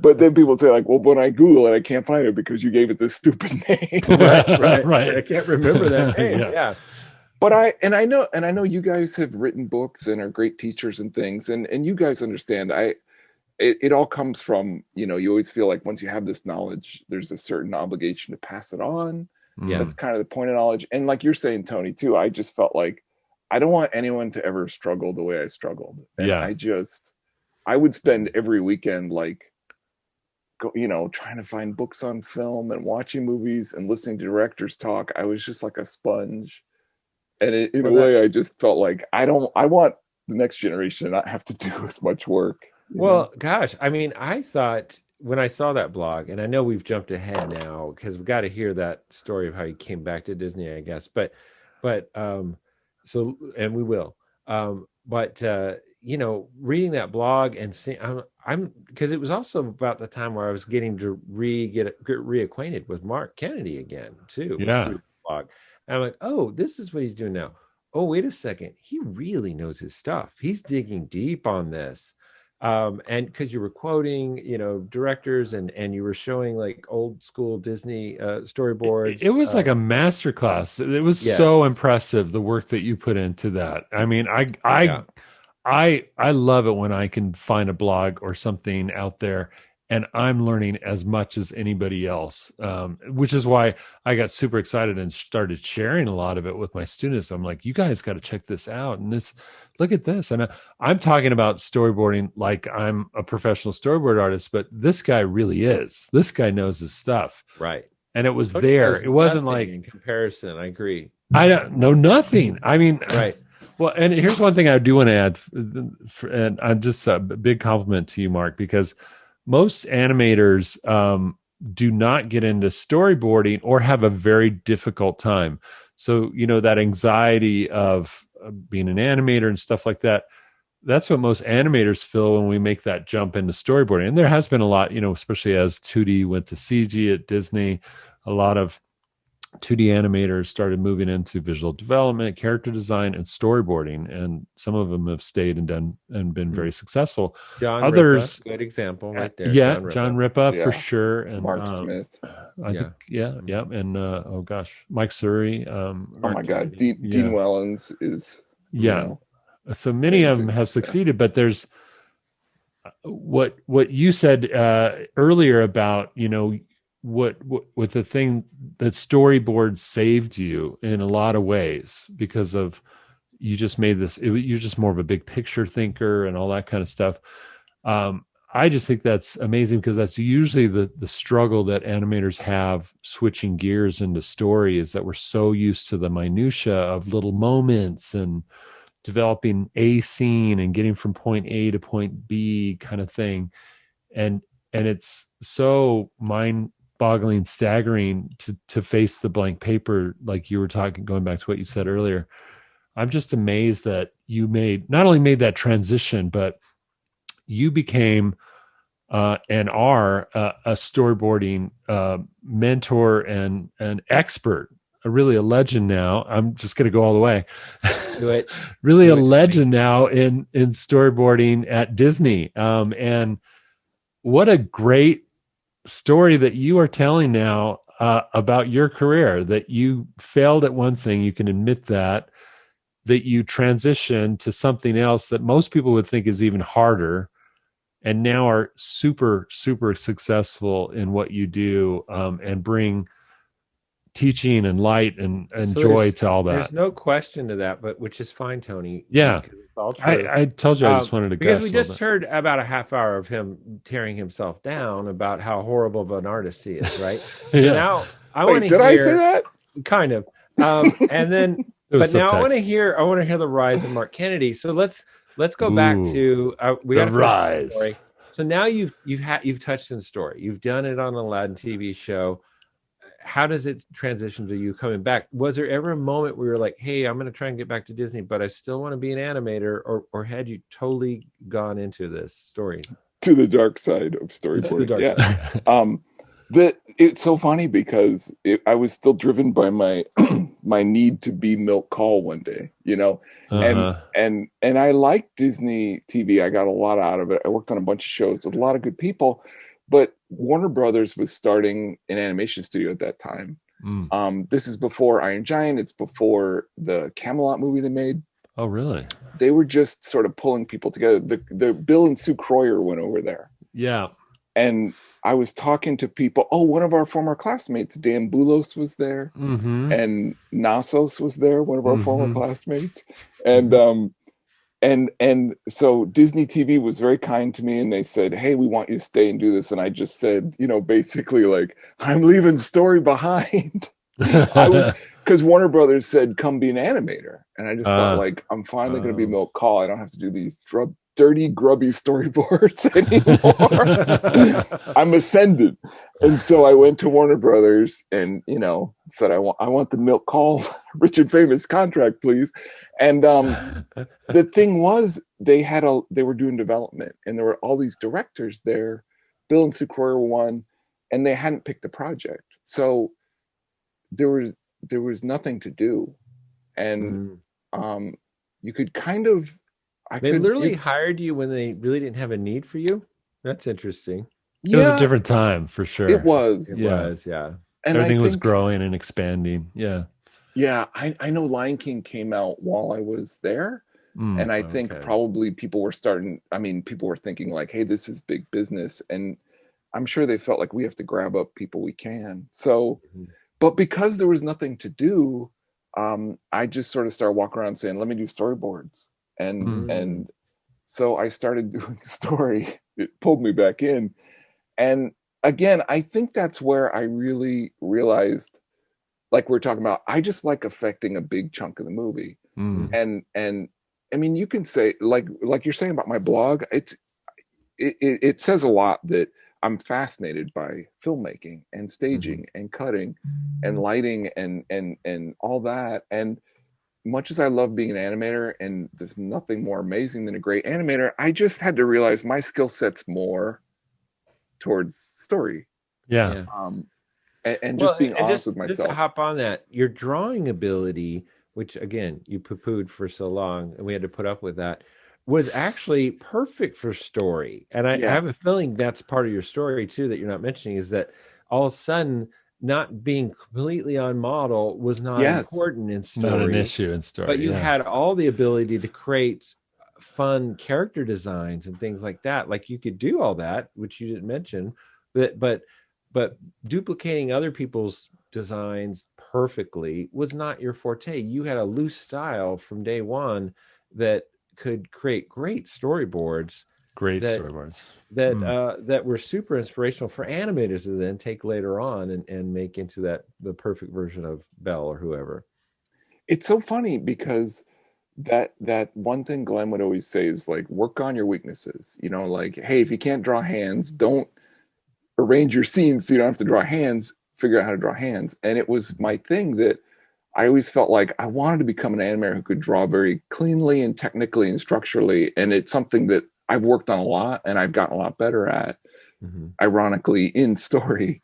but then people say like, well, when I Google it, I can't find it because you gave it this stupid name. Right, right. Right. I can't remember that name. Yeah. Yeah. But I know you guys have written books and are great teachers and things, and you guys understand. It all comes from, you always feel like once you have this knowledge, there's a certain obligation to pass it on. Yeah. That's kind of the point of knowledge. And like you're saying, Tony, too, I just felt like I don't want anyone to ever struggle the way I struggled. And Yeah. I would spend every weekend like, trying to find books on film and watching movies and listening to directors talk. I was just like a sponge. And in a way, I just felt like I want the next generation to not have to do as much work. Well, gosh, I mean, I thought when I saw that blog, and I know we've jumped ahead now because we've got to hear that story of how he came back to Disney, I guess. But so, and we will. But reading that blog and seeing, I'm because it was also about the time where I was getting to get reacquainted with Mark Kennedy again too. Was Yeah. through the blog. And I'm like, oh, this is what he's doing now. Oh, wait a second, he really knows his stuff. He's digging deep on this. And because you were quoting, directors and you were showing like old school Disney storyboards. It was like a master class. It was so Yes. impressive, the work that you put into that. I mean, Yeah. I love it when I can find a blog or something out there and I'm learning as much as anybody else, which is why I got super excited and started sharing a lot of it with my students. I'm like, you guys got to check this out. And look at this. And I'm talking about storyboarding like I'm a professional storyboard artist, but this guy really is. This guy knows his stuff. Right. And it was Coach there. knows It wasn't nothing like in comparison. I agree. I don't know nothing. I mean, Right. well, and here's one thing I do want to add, and I'm just a big compliment to you, Mark, because most animators do not get into storyboarding or have a very difficult time. So, that anxiety of being an animator and stuff like that, that's what most animators feel when we make that jump into storyboarding. And there has been a lot, especially as 2D went to CG at Disney, a lot of 2D animators started moving into visual development, character design, and storyboarding, and some of them have stayed and done and been very successful. John Others, Ripa, good example right there. yeah, John Ripa Yeah. for sure, and Mark Smith. I think, yeah, and oh gosh, Mike Suri. Oh my God, Dean Wellens is So many of them have succeeded, but there's what you said earlier about what the thing that storyboard saved you in a lot of ways because of you just made this you're just more of a big picture thinker and all that kind of stuff. I just think that's amazing because that's usually the struggle that animators have switching gears into story is that we're so used to the minutia of little moments and developing a scene and getting from point A to point B kind of thing. And it's so mind-boggling, staggering to face the blank paper, like you were going back to what you said earlier. I'm just amazed that you not only made that transition, but you became and are a storyboarding mentor and an expert, really a legend now. I'm just going to go all the way. Do it. Really a legend now in storyboarding at Disney. And what a great story that you are telling now about your career, that you failed at one thing. You can admit that you transitioned to something else that most people would think is even harder, and now are super, super successful in what you do, and bring teaching and light and joy to all that. There's no question to that, but which is fine, Tony. Yeah. It's all true. I told you I just wanted to because we just heard about a half hour of him tearing himself down about how horrible of an artist he is, right? So now I want to hear. Did I say that? Kind of. And then, but now I want to hear the rise of Mark Kennedy. So let's go back to we got the rise. Story. So now you've touched in the story. You've done it on an Aladdin TV show. How does it transition to you coming back? Was there ever a moment where you're like, hey, I'm going to try and get back to Disney, but I still want to be an animator, or had you totally gone into this story? To the dark side of storyboarding. To the dark side. It's so funny because I was still driven by my my need to be Milk Call one day, and I liked Disney TV. I got a lot out of it. I worked on a bunch of shows with a lot of good people. But Warner Brothers was starting an animation studio at that time. This is before Iron Giant. It's before the Camelot movie they made. Oh, really? They were just sort of pulling people together. The Bill and Sue Croyer went over there. Yeah. and I was talking to people. Oh, one of our former classmates, Dan Boulos, was there, and Nasos was there, one of our former classmates, and so Disney TV was very kind to me, and they said, "Hey, we want you to stay and do this." And I just said, basically like, "I'm leaving story behind." I was because Warner Brothers said, "Come be an animator," and I just thought, like, I'm finally going to be Milt Kahl. I don't have to do these dirty, grubby storyboards anymore. I'm ascended, and so I went to Warner Brothers and said, "I want the Milt Kahl Rich and Famous contract, please." And the thing was, they were doing development, and there were all these directors there. Bill and Sue Croyer were one, and they hadn't picked the project, so there was nothing to do, and you could kind of they literally hired you when they really didn't have a need for you. That's interesting. It was a different time for sure. It was, yeah. And everything was growing and expanding. Yeah, I know Lion King came out while I was there, and I think probably people were thinking like, "Hey, this is big business," and I'm sure they felt like we have to grab up people we can. So. But because there was nothing to do, I just sort of started walking around saying, "Let me do storyboards," and so I started doing the story. It pulled me back in, and again, I think that's where I really realized, like we're talking about, I just like affecting a big chunk of the movie, and I mean, you can say like you're saying about my blog, it says a lot that I'm fascinated by filmmaking and staging and cutting and lighting and all that. And much as I love being an animator, and there's nothing more amazing than a great animator, I just had to realize my skill set's more towards story. And just being honest with myself. Just to hop on that, your drawing ability, which again you poo-pooed for so long, and we had to put up with that, was actually perfect for story. And I have a feeling that's part of your story too that you're not mentioning, is that all of a sudden not being completely on model was not important in story. Not an issue in story. But you had all the ability to create fun character designs and things like that. Like you could do all that, which you didn't mention, but duplicating other people's designs perfectly was not your forte. You had a loose style from day one that could create great storyboards that were super inspirational for animators to then take later on and make into the perfect version of Belle or whoever. It's so funny because that one thing Glenn would always say is like, work on your weaknesses, like, hey, if you can't draw hands, don't arrange your scenes so you don't have to draw hands, figure out how to draw hands. And it was my thing that I always felt like I wanted to become an animator who could draw very cleanly and technically and structurally. And it's something that I've worked on a lot and I've gotten a lot better at, ironically, in story,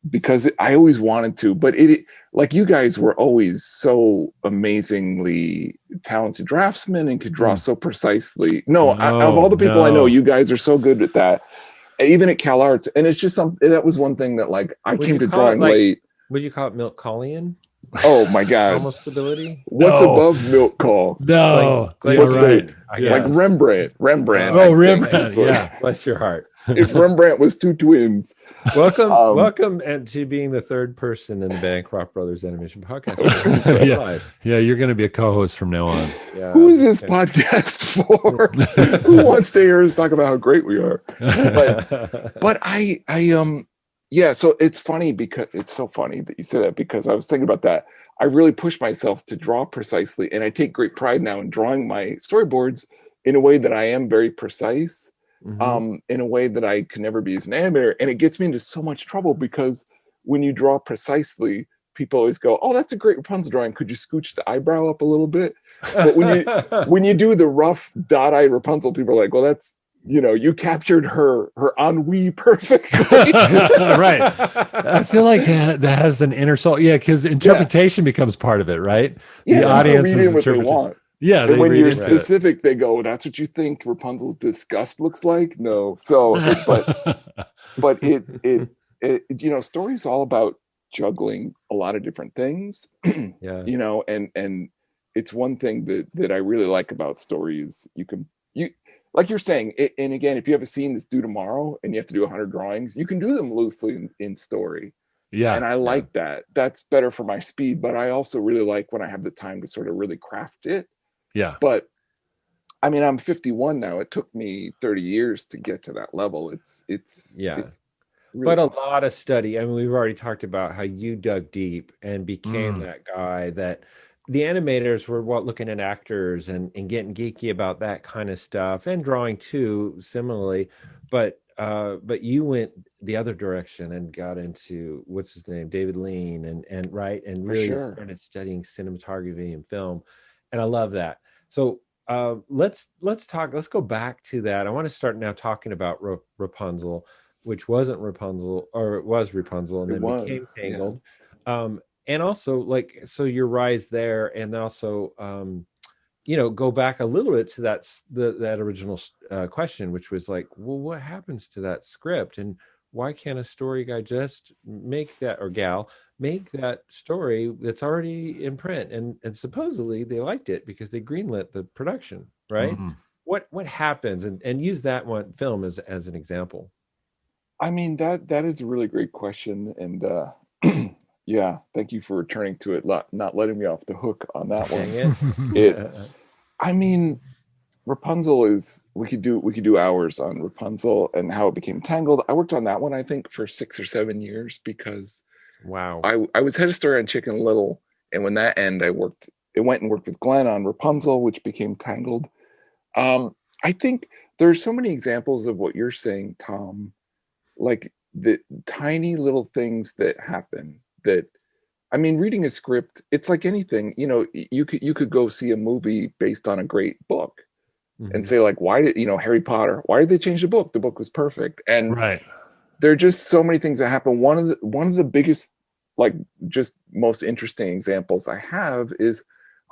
because I always wanted to. But it, like, you guys were always so amazingly talented draftsmen and could draw so precisely. Of all the people I know, you guys are so good at that, even at Cal Arts. And it's just that was one thing that, like, I came to drawing late. Would you call it Milt Kahlian? Oh my God! Almost stability. What's above Milt Kahl? No, like Rembrandt. Oh, Rembrandt. Yeah, bless your heart. If Rembrandt was two twins. Welcome, and to being the third person in the Bancroft Brothers Animation Podcast. You're going to be a co-host from now on. Yeah, who is this podcast for? Who wants to hear us talk about how great we are? But so it's funny because it's so funny that you said that, because I was thinking about that. I really push myself to draw precisely, and I take great pride now in drawing my storyboards in a way that I am very precise, in a way that I could never be as an animator. And it gets me into so much trouble because when you draw precisely, people always go, "Oh, that's a great Rapunzel drawing. Could you scooch the eyebrow up a little bit?" But when you do the rough dot-eyed Rapunzel, people are like, "Well, that's, you captured her ennui perfectly." Right. I feel like that has an inner soul. Yeah, because interpretation becomes part of it, right? Yeah, the audience is what they want. Yeah, and when you're specific, they go, "That's what you think Rapunzel's disgust looks like?" No. So, but it story's all about juggling a lot of different things. And it's one thing that I really like about stories. like you're saying, and again, if you have a scene that's due tomorrow and you have to do 100 drawings, you can do them loosely in story. Yeah. And I like that. That's better for my speed, but I also really like when I have the time to sort of really craft it. Yeah. But I mean, I'm 51 now. It took me 30 years to get to that level. It's really But a fun. lot of study. I mean, we've already talked about how you dug deep and became Mm. that guy that the animators were looking at actors and getting geeky about that kind of stuff and drawing too, similarly. But you went the other direction and got into what's his name, David Lean, and right, and For really sure. started studying cinematography and film. And I love that. So let's talk. Let's go back to that. I want to start now talking about Rapunzel, which wasn't Rapunzel, or it was Rapunzel and It then became was, yeah. Tangled. And also, like, so your rise there, and also, go back a little bit to that original question, which was like, well, what happens to that script, and why can't a story guy just make that, or gal make that story that's already in print? And supposedly they liked it because they greenlit the production, right? Mm. What happens, and use that one film as an example. I mean, that is a really great question. And yeah, thank you for returning to it, not letting me off the hook on that Dang one. it. It, I mean, Rapunzel is we could do hours on Rapunzel and how it became Tangled. I worked on that one, I think, for 6 or 7 years because Wow. I was head of story on Chicken Little, and when that ended, I went and worked with Glenn on Rapunzel, which became Tangled. I think there's so many examples of what you're saying, Tom, like the tiny little things that happen that, I mean, reading a script, it's like anything, you could go see a movie based on a great book and Hmm. say, like, why did, Harry Potter, why did they change the book? The book was perfect. And Right. there are just so many things that happen. One of the biggest, like, just most interesting examples I have is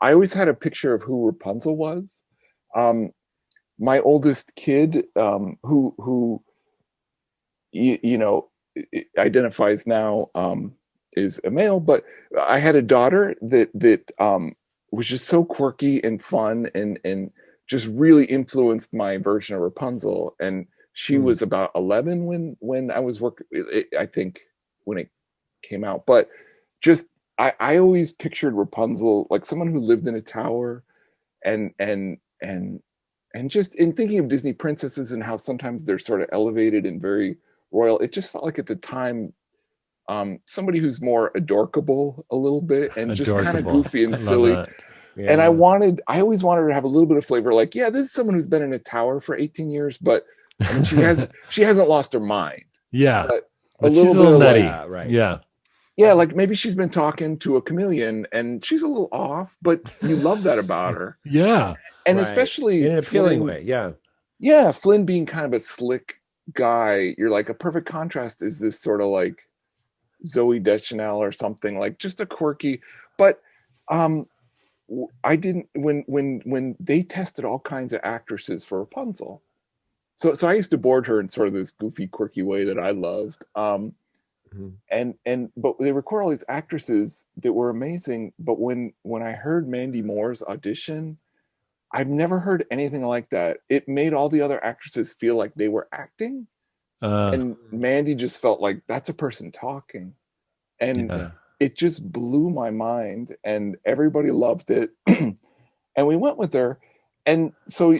I always had a picture of who Rapunzel was. Um, my oldest kid, who you know identifies now, is a male, but I had a daughter that was just so quirky and fun, and just really influenced my version of Rapunzel. And she Mm. was about 11 when I was working, I think, when it came out. But just I always pictured Rapunzel like someone who lived in a tower, and and just in thinking of Disney princesses and how sometimes they're sort of elevated and very royal, it just felt like at the time, somebody who's more adorkable a little bit and just kind of Adorkable. goofy I and love silly. that. And Yeah. I always wanted to have a little bit of flavor. Like, yeah, this is someone who's been in a tower for 18 years, but I mean, she hasn't lost her mind, Yeah. but a But she's little a bit little of like, nutty. Yeah. Right. Yeah. yeah, like maybe she's been talking to a chameleon and she's a little off, but you love that about her. Yeah. And Right. In especially an appealing Flynn. way. Yeah. Yeah, Flynn being kind of a slick guy, you're like, a perfect contrast is this sort of like Zoe Deschanel or something, like just a quirky. But um I didn't, when they tested all kinds of actresses for Rapunzel. So I used to board her in sort of this goofy, quirky way that I loved. Mhm. And but they record all these actresses that were amazing. But when I heard Mandy Moore's audition, I've never heard anything like that. It made all the other actresses feel like they were acting, Uh, and Mandy just felt like that's a person talking. And yeah. Yeah. it just blew my mind, and everybody loved it. And we went with her. And so,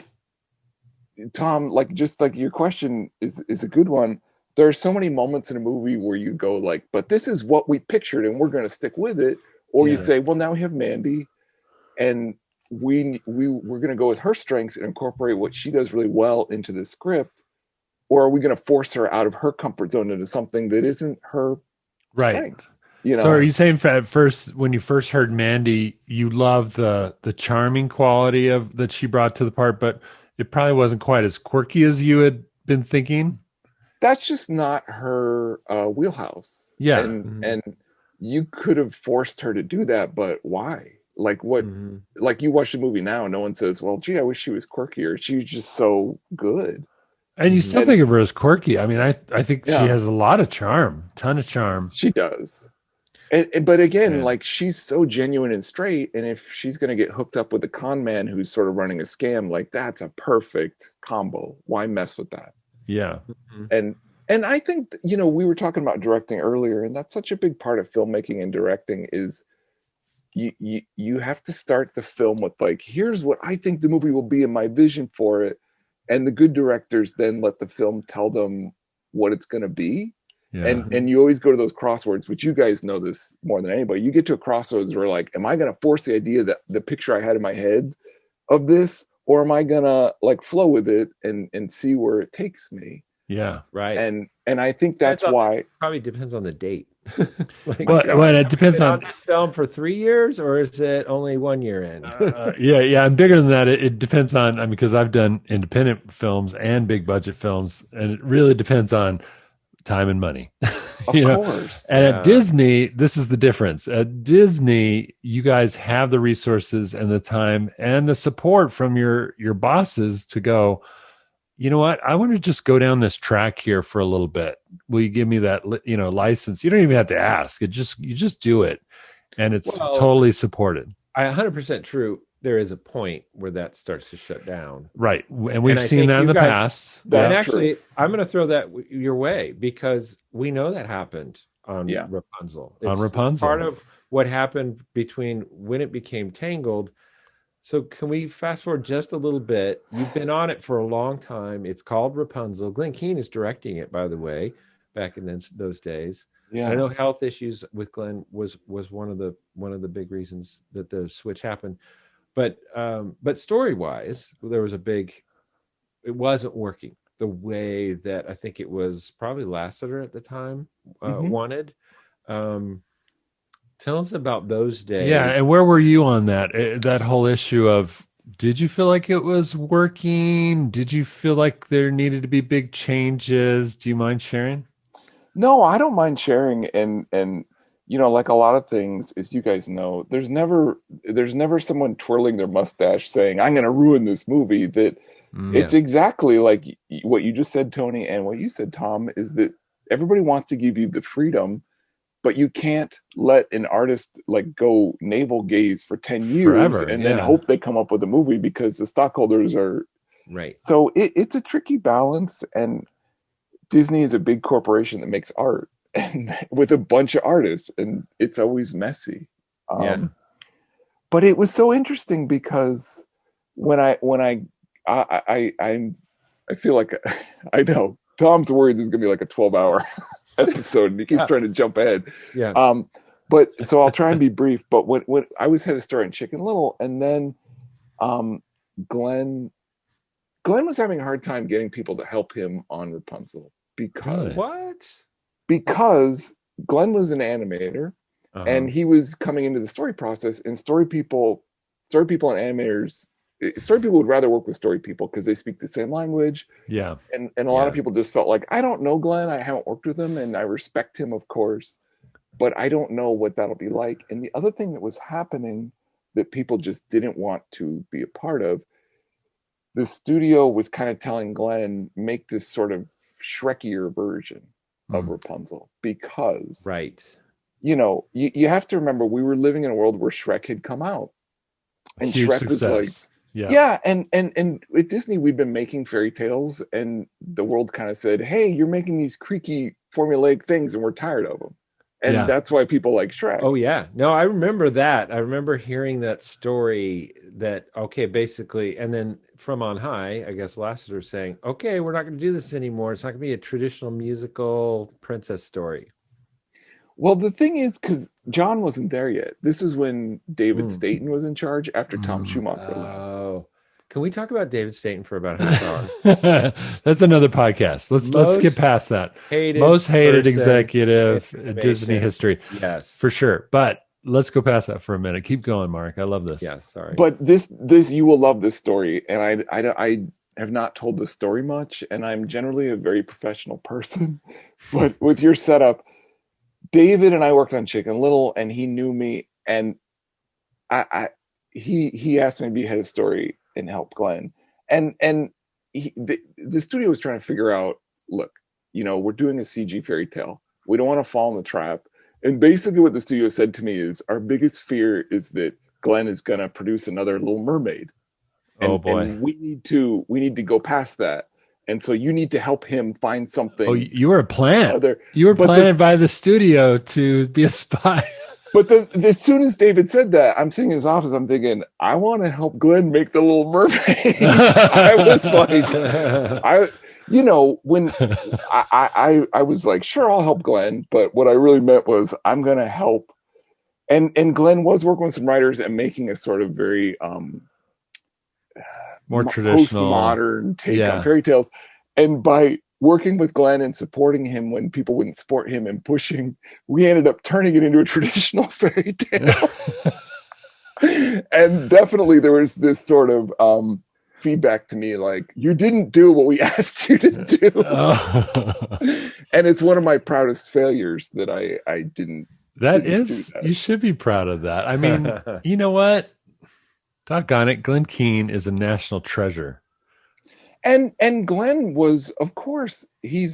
Tom, like, just like your question is a good one. There are so many moments in a movie where you go like, but this is what we pictured and we're going to stick with it. Or you Yeah. say, well, now we have Mandy, and we're going to go with her strengths and incorporate what she does really well into the script. Or are we going to force her out of her comfort zone into something that isn't her Right. strength? You So are know, you saying at first, when you first heard Mandy, you loved the charming quality of that she brought to the part, but it probably wasn't quite as quirky as you had been thinking? that's just not her wheelhouse. Yeah. And Hmm. you could have forced her to do that, but why? Like, what? Hmm. Like, you watch the movie now, no one says, well, gee, I wish she was quirkier. She's just so good. And you Hmm. still And think of her as quirky. I mean, I think she yeah, has a lot of charm, ton of charm. she does. But again, Yeah. like she's so genuine and straight, and if she's going to get hooked up with a con man who's sort of running a scam, like that's a perfect combo. Why mess with that? Yeah. Mhm. And I think, we were talking about directing earlier, and that's such a big part of filmmaking and directing is you have to start the film with like, here's what I think the movie will be and my vision for it, and the good directors then let the film tell them what it's going to be. Yeah. And you always go to those crosswords, which you guys know this more than anybody. You get to a crossroads where like, am I going to force the idea that the picture I had in my head of this, or am I going to like flow with it and see where it takes me? Yeah. Right. And I think that's why. Probably depends on the date. Like, My Well, God. well, it depends been on. on this film for 3 years, or is it only 1 year in? Yeah. And bigger than that, it depends on. I mean, because I've done independent films and big budget films, and it really depends on time and money. Of course. And Yeah. at Disney, this is the difference. At Disney, you guys have the resources and the time and the support from your bosses to go, you know what? I want to just go down this track here for a little bit. Will you give me that, license? You don't even have to ask. You just do it, and it's Well, totally supported. 100% true. There is a point where that starts to shut down. Right, and we've And I seen think that in you the guys- past. That's and actually, true. I'm going to throw that your way because we know that happened on Yeah. Rapunzel. On It's Rapunzel. part of what happened between when it became Tangled. So can we fast forward just a little bit? You've been on it for a long time. It's called Rapunzel. Glenn Keane is directing it, by the way, back in those days. Yeah. And I know health issues with Glenn was one of the big reasons that the switch happened. But story wise, it wasn't working the way that I think it was probably Lasseter at the time wanted. Tell us about those days. Yeah, and where were you on that? That whole issue of, did you feel like it was working? Did you feel like there needed to be big changes? Do you mind sharing? No, I don't mind sharing. And like a lot of things, as you guys know, there's never someone twirling their mustache saying, I'm going to ruin this movie. That it's exactly like what you just said, Tony, and what you said, Tom, is that everybody wants to give you the freedom, but you can't let an artist like go navel gaze for 10 years Forever, and yeah. then hope they come up with a movie because the stockholders are Right. so it's a tricky balance. And Disney is a big corporation that makes art and with a bunch of artists, and it's always messy. Yeah. But it was so interesting because when I feel like I know Tom's worried this is gonna be like a 12-hour episode, and he keeps trying to jump ahead. Yeah. But so I'll try and be brief. But when I was head of story in Chicken Little, and then Glenn was having a hard time getting people to help him on Rapunzel because Glenn was an animator, and he was coming into the story process, and story people and animators, story people would rather work with story people because they speak the same language. Yeah. And a lot of people just felt like, I don't know Glenn, I haven't worked with him, and I respect him, of course, but I don't know what that'll be like. And the other thing that was happening that people just didn't want to be a part of, the studio was kind of telling Glenn, make this sort of Shrekier version of Rapunzel, because you have to remember, we were living in a world where Shrek had come out, and Huge Shrek success. was like, and at Disney we'd been making fairy tales, and the world kind of said, hey, you're making these creaky formulaic things and we're tired of them, and that's why people like Shrek. Oh yeah, no, I remember that. I remember hearing that story. That basically, and then from on high, I guess Lasseter saying, okay, we're not going to do this anymore. It's not going to be a traditional musical princess story. Well, the thing is, because John wasn't there yet. This is when David Staten was in charge after Tom Schumacher left. Oh, can we talk about David Staten for about a half hour? That's another podcast. Let's skip past that. Most hated executive in Disney history. Yes, for sure. But let's go past that for a minute. Keep going, Mark. I love this. Yeah, sorry. But this you will love this story, and I have not told this story much, and I'm generally a very professional person. But with your setup, David and I worked on Chicken Little, and he knew me, and he asked me to be head of story and help Glenn, and the studio was trying to figure out, look, we're doing a CG fairy tale. We don't want to fall in the trap. And basically what the studio said to me is, our biggest fear is that Glenn is going to produce another Little Mermaid. Oh And boy. we need to go past that. And so you need to help him find Oh, something you were a plant. other. You were But the planted by the studio to be a spy. But as soon as David said that, I'm sitting in his office, I'm thinking, I want to help Glenn make the Little Mermaid. I was like, when I was like, sure, I'll help Glenn. But what I really meant was, I'm going to help. And Glenn was working with some writers and making a sort of very More traditional. postmodern take on Yeah. fairy tales. And by working with Glenn and supporting him when people wouldn't support him and pushing, we ended up turning it into a traditional fairy tale. And definitely there was this sort of feedback to me, like, you didn't do what we asked you to do. Oh. And it's one of my proudest failures that I didn't. That didn't do is, that. you should be proud of that. I mean, you know what? Doggone it, Glenn Keane is a national treasure. And Glenn was, of course, he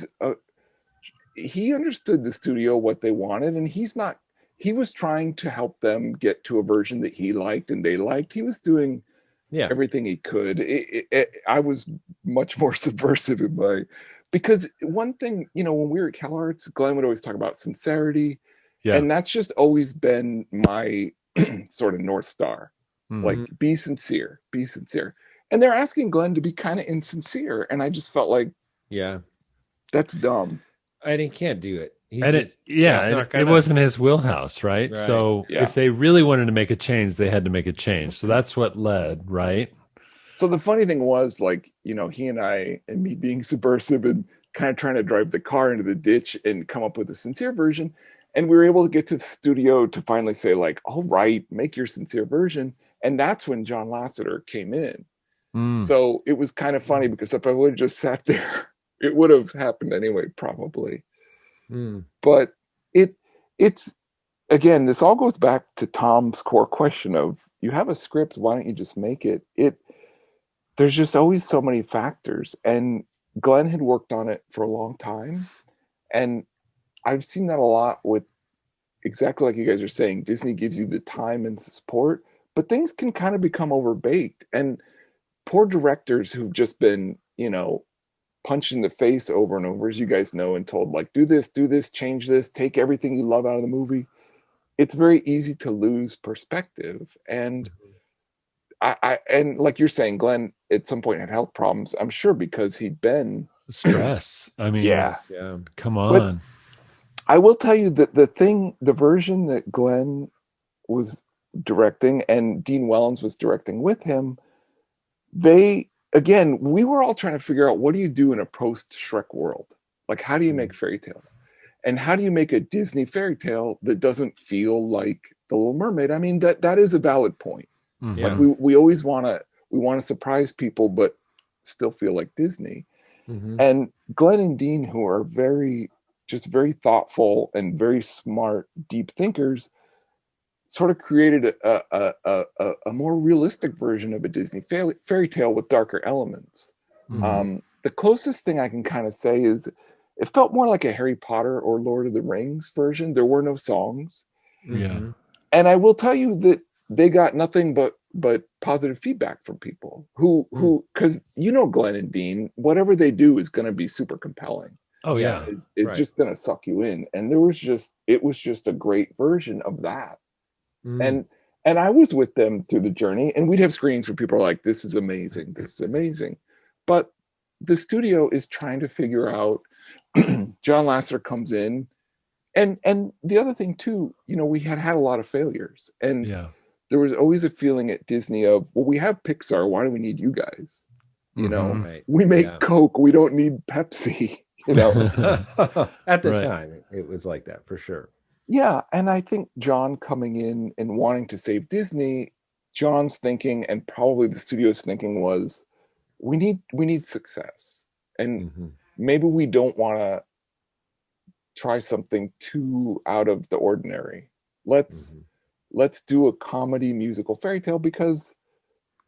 understood the studio, what they wanted, and he was trying to help them get to a version that he liked and they liked. He was doing everything he could. I was much more subversive in my, because one thing, when we were at CalArts, Glenn would always talk about sincerity. Yeah. And that's just always been my sort of North Star. Mhm. Like, be sincere. And they're asking Glenn to be kind of insincere. And I just felt like, that's dumb. And he can't do it. It wasn't his wheelhouse, right? So if they really wanted to make a change, they had to make a change. So that's what led, right? So the funny thing was, like, he and I, and me being subversive and kind of trying to drive the car into the ditch and come up with a sincere version. And we were able to get to the studio to finally say, like, all right, make your sincere version. And that's when John Lasseter came in. So it was kind of funny, because if I would have just sat there, it would have happened anyway, probably. But it's again, this all goes back to Tom's core question of, you have a script, why don't you just make it? There's just always so many factors. And Glenn had worked on it for a long time. And I've seen that a lot with, exactly like you guys are saying, Disney gives you the time and support, but things can kind of become overbaked. And poor directors who've just been, punched in the face over and over, as you guys know, and told, like, do this, change this, take everything you love out of the movie. It's very easy to lose perspective. And and like you're saying, Glenn at some point had health problems, I'm sure, because he'd been stress. I mean, come on. But I will tell you that the version that Glenn was directing and Dean Wellens was directing with him, we were all trying to figure out, what do you do in a post Shrek world? Like, how do you make fairy tales? And how do you make a Disney fairy tale that doesn't feel like The Little Mermaid? I mean, that is a valid point. Like, we always want to surprise people, but still feel like Disney. And Glenn and Dean, who are very thoughtful and very smart, deep thinkers, sort of created a more realistic version of a Disney fairy tale with darker elements. The closest thing I can kind of say is, it felt more like a Harry Potter or Lord of the Rings version. There were no songs. And I will tell you that they got nothing but positive feedback from people who because Glenn and Dean, whatever they do is going to be super compelling. It's just going to suck you in. And it was just a great version of that. And I was with them through the journey, and we'd have screens where people are like, this is amazing, but the studio is trying to figure out. John Lasseter comes in, and the other thing too, we had a lot of failures, and there was always a feeling at Disney of, well, we have Pixar, why do we need you guys? We make Coke, we don't need Pepsi. At the time it was like that, for sure. Yeah, and I think John coming in and wanting to save Disney, John's thinking, and probably the studio's thinking, was, we need success, and maybe we don't want to try something too out of the ordinary. Let's do a comedy musical fairy tale, because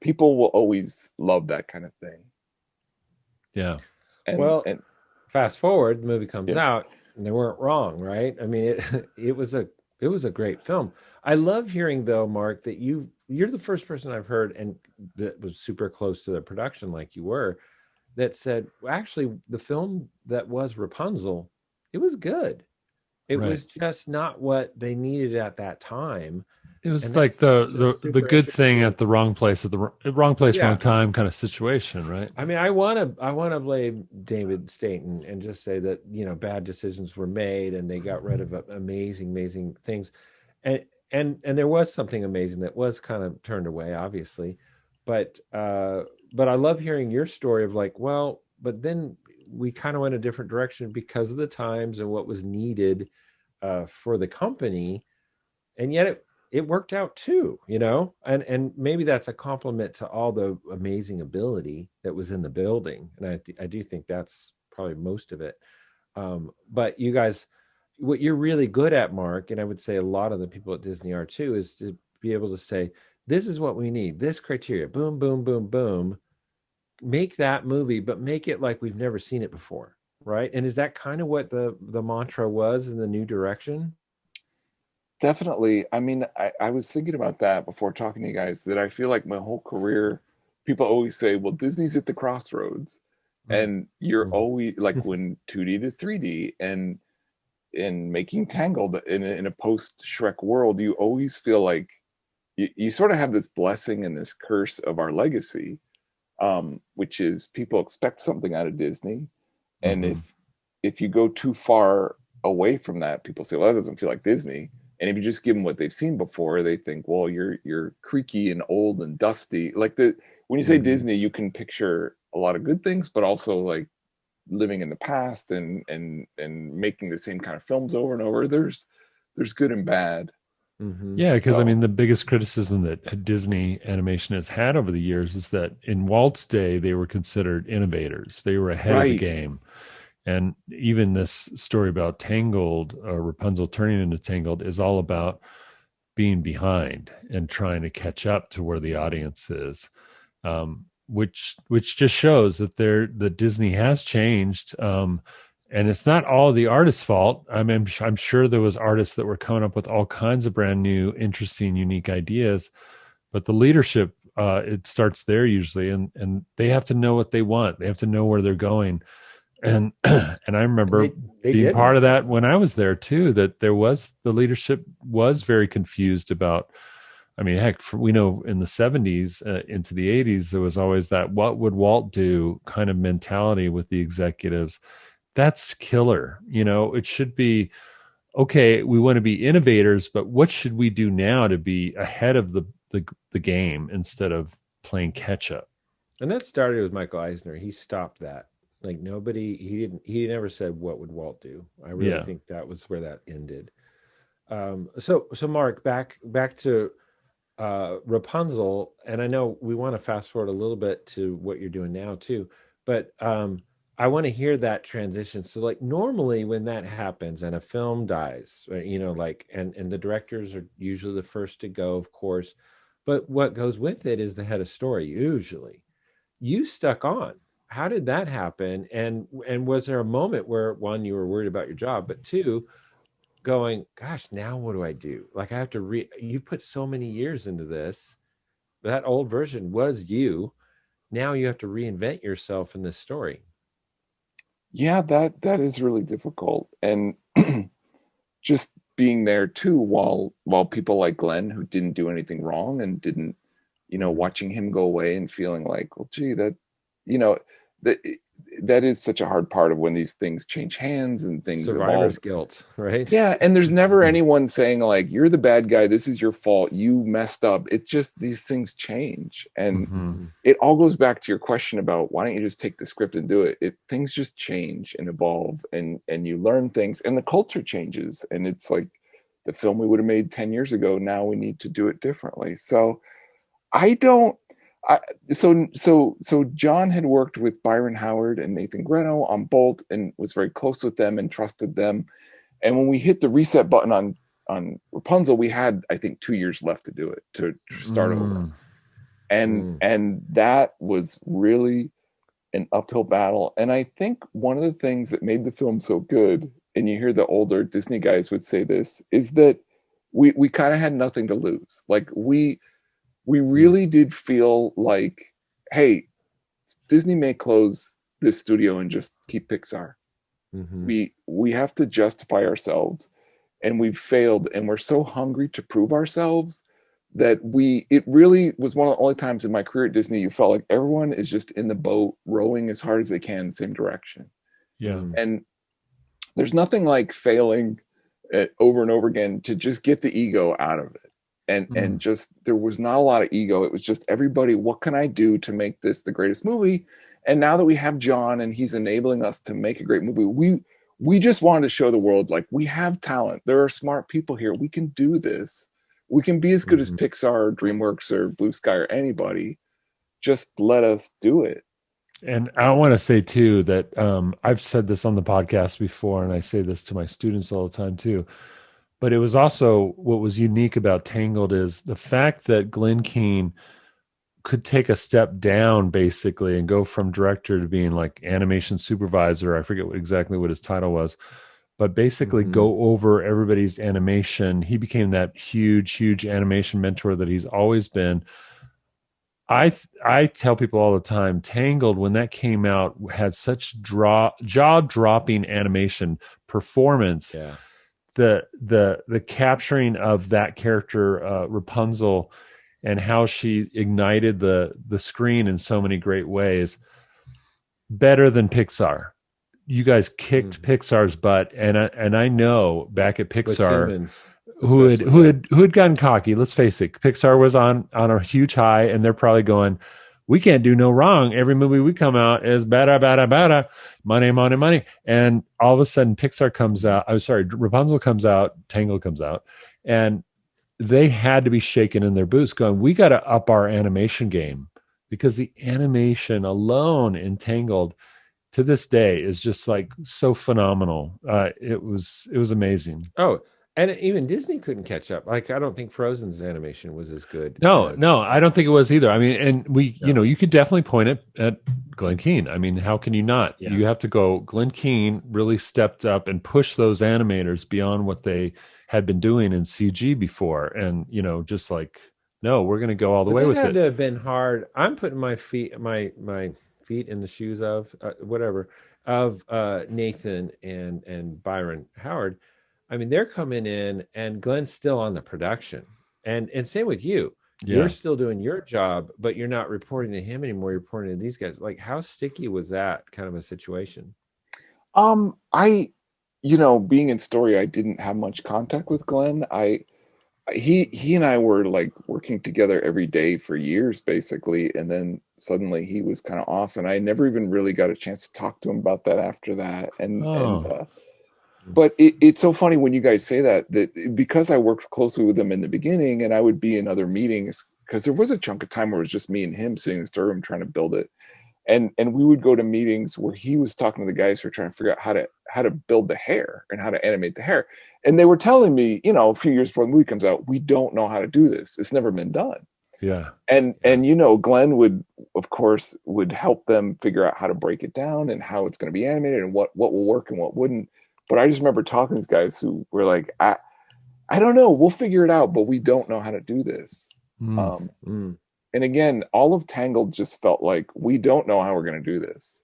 people will always love that kind of thing. And fast forward, the movie comes out. And they weren't wrong, right? I mean, it was a great film. I love hearing though, Mark, that you're the first person I've heard and that was super close to the production like you were, that said, well, actually, the film that was Rapunzel, it was good. It Right. was just not what they needed at that time. It was And like that's such a the super good thing interesting. at the wrong place at the wrong place, wrong Yeah. time kind of situation, right? I mean, I want to blame David Staten and just say that, bad decisions were made and they got rid of amazing things. And and there was something amazing that was kind of turned away, obviously. But I love hearing your story of like, well, but then we kind of went a different direction because of the times and what was needed for the company, and yet it worked out too, and maybe that's a compliment to all the amazing ability that was in the building, and I do think that's probably most of it. But you guys, what you're really good at, Mark, and I would say a lot of the people at Disney are too, is to be able to say, this is what we need, this criteria, boom, boom, boom, boom, make that movie, but make it like we've never seen it before, right? And is that kind of what the mantra was in the new direction? Definitely. I mean, I was thinking about that before talking to you guys, that I feel like my whole career, people always say, well, Disney's at the crossroads. And you're Mhm. always like when 2D to 3D and in making Tangled in a post Shrek world, you always feel like you sort of have this blessing and this curse of our legacy, which is people expect something out of Disney. And Hmm. if you go too far away from that, people say, well, that doesn't feel like Disney. And if you just give them what they've seen before, they think, well, you're creaky and old and dusty. Like the when you say Mhm. Disney, you can picture a lot of good things, but also like living in the past and making the same kind of films over and over. There's good and bad. Mhm. Yeah, because I So mean, the biggest criticism that Disney animation has had over the years is that in Walt's day, they were considered innovators. They were ahead of the right. game. And even this story about Tangled, Rapunzel turning into Tangled, is all about being behind and trying to catch up to where the audience is, which just shows that that Disney has changed. And it's not all the artist's fault. I mean, I'm sure there was artists that were coming up with all kinds of brand new, interesting, unique ideas, but the leadership, it starts there usually, and they have to know what they want. They have to know where they're going, and and I And remember they being part didn't. of that when I was there too, that the leadership was very confused about, I mean, heck, we know in the 70s into the 80s, there was always that what would Walt do kind of mentality with the executives. That's killer. It should be, okay, we want to be innovators, but what should we do now to be ahead of the game instead of playing catch up? And that started with Michael Eisner. He stopped that. Like nobody, he never said what would Walt do. I really Yeah. think that was where that ended. So Mark, back to Rapunzel, and I know we want to fast forward a little bit to what you're doing now too, but I want to hear that transition. So, like normally when that happens and a film dies, right, like and the directors are usually the first to go, of course, but what goes with it is the head of story usually. You stuck on. How did that happen? And was there a moment where one, you were worried about your job, but two, going, gosh, now what do I do? Like I have to you put so many years into this. That old version was you. Now you have to reinvent yourself in this story. Yeah, that is really difficult. And just being there too while people like Glenn who didn't do anything wrong and didn't, Mhm. watching him go away and feeling like, well, gee, you know, that that is such a hard part of when these things change hands and things evolve. Survivor's guilt, right? Yeah, and there's never anyone saying like you're the bad guy, this is your fault, you messed up. It's just these things change. And Hmm. Mhm. it all goes back to your question about why don't you just take the script and do it? Things just change and evolve and you learn things and the culture changes and it's like the film we would have made 10 years ago, now we need to do it differently. So I don't I, so John had worked with Byron Howard and Nathan Greno on Bolt and was very close with them and trusted them. And when we hit the reset button on Rapunzel, we had I think 2 years left to do it to start over. Mm. Mm. And that was really an uphill battle. And I think one of the things that made the film so good and you hear the older Disney guys would say this, is that we kind of had nothing to lose. Like we really did feel like, hey, Disney may close this studio and just keep Pixar. Mm-hmm. We have to justify ourselves, and we've failed, and we're so hungry to prove ourselves that it really was one of the only times in my career at Disney you felt like everyone is just in the boat rowing as hard as they can in the same direction. Yeah. And there's nothing like failing over and over again to just get the ego out of it. And just, there was not a lot of ego. It was just everybody, what can I do to make this the greatest movie? And now that we have John and he's enabling us to make a great movie, we just wanted to show the world, like, we have talent. There are smart people here. We can do this. We can be as good as Pixar or DreamWorks or Blue Sky or anybody. Just let us do it. And I want to say too that I've said this on the podcast before, and I say this to my students all the time too. But it was also, what was unique about Tangled is the fact that Glenn Keane could take a step down basically and go from director to being like animation supervisor. I forget exactly what his title was, but basically go over everybody's animation. He became that huge animation mentor that he's always been. I tell people all the time, Tangled, when that came out, had such jaw-dropping animation performance. Yeah. The capturing of that character, Rapunzel, and how she ignited the screen in so many great ways, better than Pixar. You guys kicked Pixar's butt, and I know back at Pixar, who had gotten cocky. Let's face it, Pixar was on a huge high, and they're probably going, we can't do no wrong. Every movie we come out is bada, money. And all of a sudden Pixar comes out. I'm sorry, Rapunzel comes out, Tangled comes out, and they had to be shaken in their boots going, we got to up our animation game, because the animation alone in Tangled to this day is just like so phenomenal. It was amazing. Oh, and even Disney couldn't catch up. Like, I don't think Frozen's animation was as good. No, I don't think it was either. I mean, and you could definitely point it at Glenn Keane. I mean, how can you not? Yeah. You have to go, Glenn Keane really stepped up and pushed those animators beyond what they had been doing in CG before. And, just like, no, we're going to go all the way with it. It had to have been hard. I'm putting my feet in the shoes of Nathan and Byron Howard. I mean, they're coming in, and Glenn's still on the production, and same with you. Yeah. You're still doing your job, but you're not reporting to him anymore. You're reporting to these guys. Like, how sticky was that kind of a situation? Being in story, I didn't have much contact with Glenn. He and I were like working together every day for years, basically, and then suddenly he was kind of off, and I never even really got a chance to talk to him about that after that. But it's so funny when you guys say that because I worked closely with him in the beginning, and I would be in other meetings, because there was a chunk of time where it was just me and him sitting in the storeroom trying to build it. And we would go to meetings where he was talking to the guys who were trying to figure out how to build the hair and how to animate the hair. And they were telling me, a few years before the movie comes out, we don't know how to do this. It's never been done. Yeah. And Glenn would help them figure out how to break it down and how it's going to be animated and what will work and what wouldn't. But I just remember talking to these guys who were like, I don't know, we'll figure it out, but we don't know how to do this. And again, all of Tangled just felt like, we don't know how we're going to do this.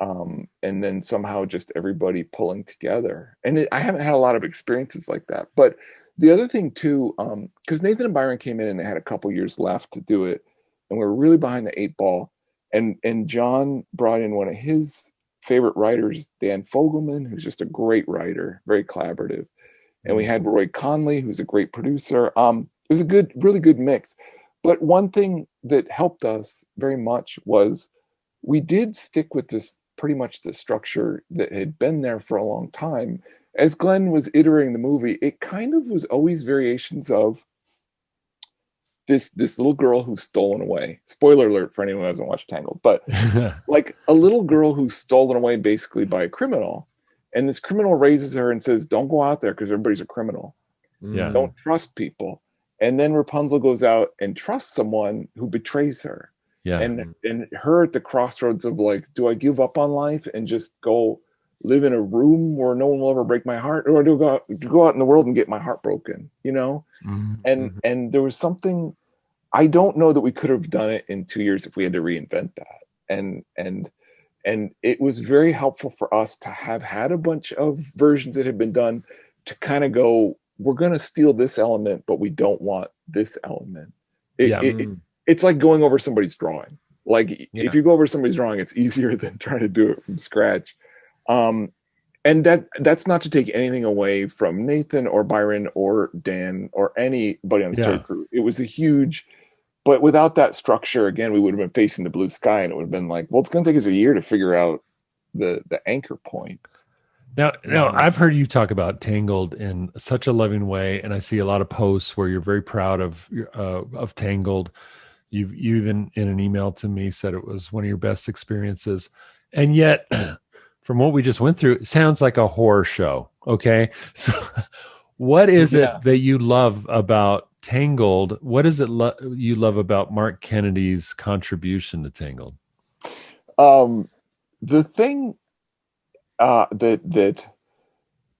And then somehow just everybody pulling together. And I haven't had a lot of experiences like that. But the other thing too, because Nathan and Byron came in and they had a couple years left to do it, and we were really behind the 8 ball. And John brought in one of his favorite writers, Dan Fogelman, who's just a great writer, very collaborative. And we had Roy Conley, who's a great producer. It was a really good mix. But one thing that helped us very much was we did stick with this, pretty much the structure that had been there for a long time. As Glenn was iterating the movie, it kind of was always variations of this little girl who's stolen away. Spoiler alert for anyone who hasn't watched Tangled, but like a little girl who's stolen away basically by a criminal. And this criminal raises her and says, don't go out there because everybody's a criminal. Yeah. Don't trust people. And then Rapunzel goes out and trusts someone who betrays her. Yeah. And her at the crossroads of like, do I give up on life and just go, live in a room where no one will ever break my heart, or to go out in the world and get my heart broken, you know? Mhm. And there was something, I don't know that we could have done it in 2 years if we had to reinvent that. And it was very helpful for us to have had a bunch of versions that had been done to kind of go, we're going to steal this element, but we don't want this element. Yeah. It's like going over somebody's drawing. Like if Yeah. you go over somebody's drawing, it's easier than trying to do it from scratch. And that's not to take anything away from Nathan or Byron or Dan or anybody on the story Yeah. crew. It was a huge, but without that structure, again, we would have been facing the blue sky, and it would have been like, well, it's going to take us a year to figure out the anchor points. Now, I've heard you talk about Tangled in such a loving way, and I see a lot of posts where you're very proud of Tangled. You even in an email to me said it was one of your best experiences, and yet, from what we just went through, it sounds like a horror show. Okay, so what is Yeah. it that you love about Tangled? What is it you love about Mark Kennedy's contribution to Tangled? The thing that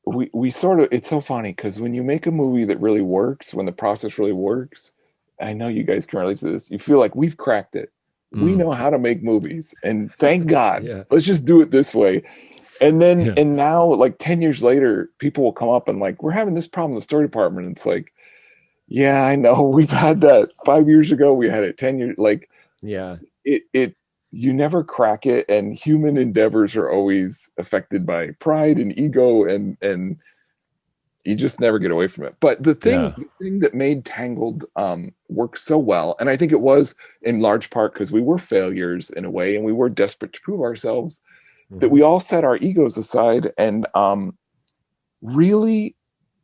we sort of, it's so funny because when you make a movie that really works, when the process really works, I know you guys can relate to this, you feel like we've cracked it. We know how to make movies, and thank God. Yeah. Let's just do it this way. And then Yeah. and now, like 10 years later, people will come up and like, we're having this problem in the story department. And it's like, yeah, I know. We've had that 5 years ago. We had it 10 years. Like Yeah. it you never crack it, and human endeavors are always affected by pride and ego, and you just never get away from it. But Yeah. the thing that made Tangled work so well, and I think it was in large part because we were failures in a way, and we were desperate to prove ourselves, that we all set our egos aside, and really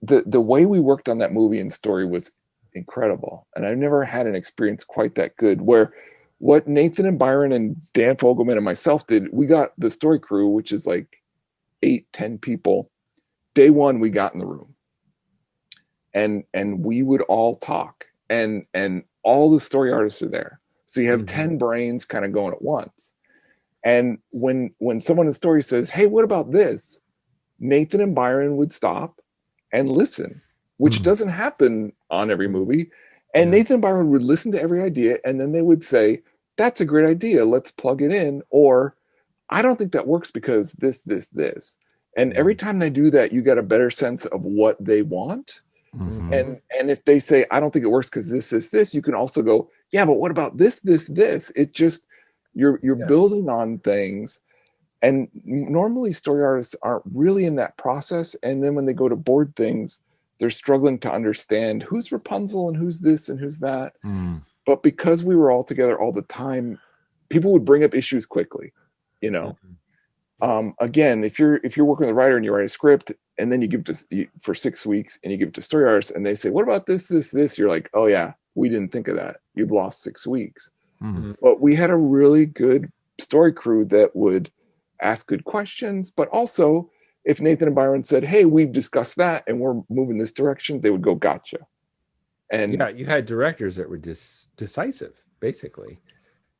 the way we worked on that movie and story was incredible. And I've never had an experience quite that good, where what Nathan and Byron and Dan Fogelman and myself did, we got the story crew, which is like 8-10 people. Day one, we got in the room, and we would all talk, and all the story artists are there, so you have 10 brains kind of going at once. And when someone in the story says, hey, what about this, Nathan and Byron would stop and listen, which doesn't happen on every movie. And Nathan and Byron would listen to every idea, and then they would say, that's a great idea, let's plug it in. Or, I don't think that works because this. And every time they do that, you get a better sense of what they want. And if they say, I don't think it works because this, you can also go, yeah, but what about this? It just, you're building on things. And normally story artists aren't really in that process. And then when they go to board things, they're struggling to understand who's Rapunzel and who's this and who's that. But because we were all together all the time, people would bring up issues quickly, you know. Again, if you're working with a writer and you write a script and then you give it to for 6 weeks and you give it to story artists and they say, what about this, you're like, oh yeah, we didn't think of that. You've lost 6 weeks. But we had a really good story crew that would ask good questions, but also if Nathan and Byron said, hey, we've discussed that and we're moving this direction, they would go, gotcha. And yeah, you had directors that were decisive, basically,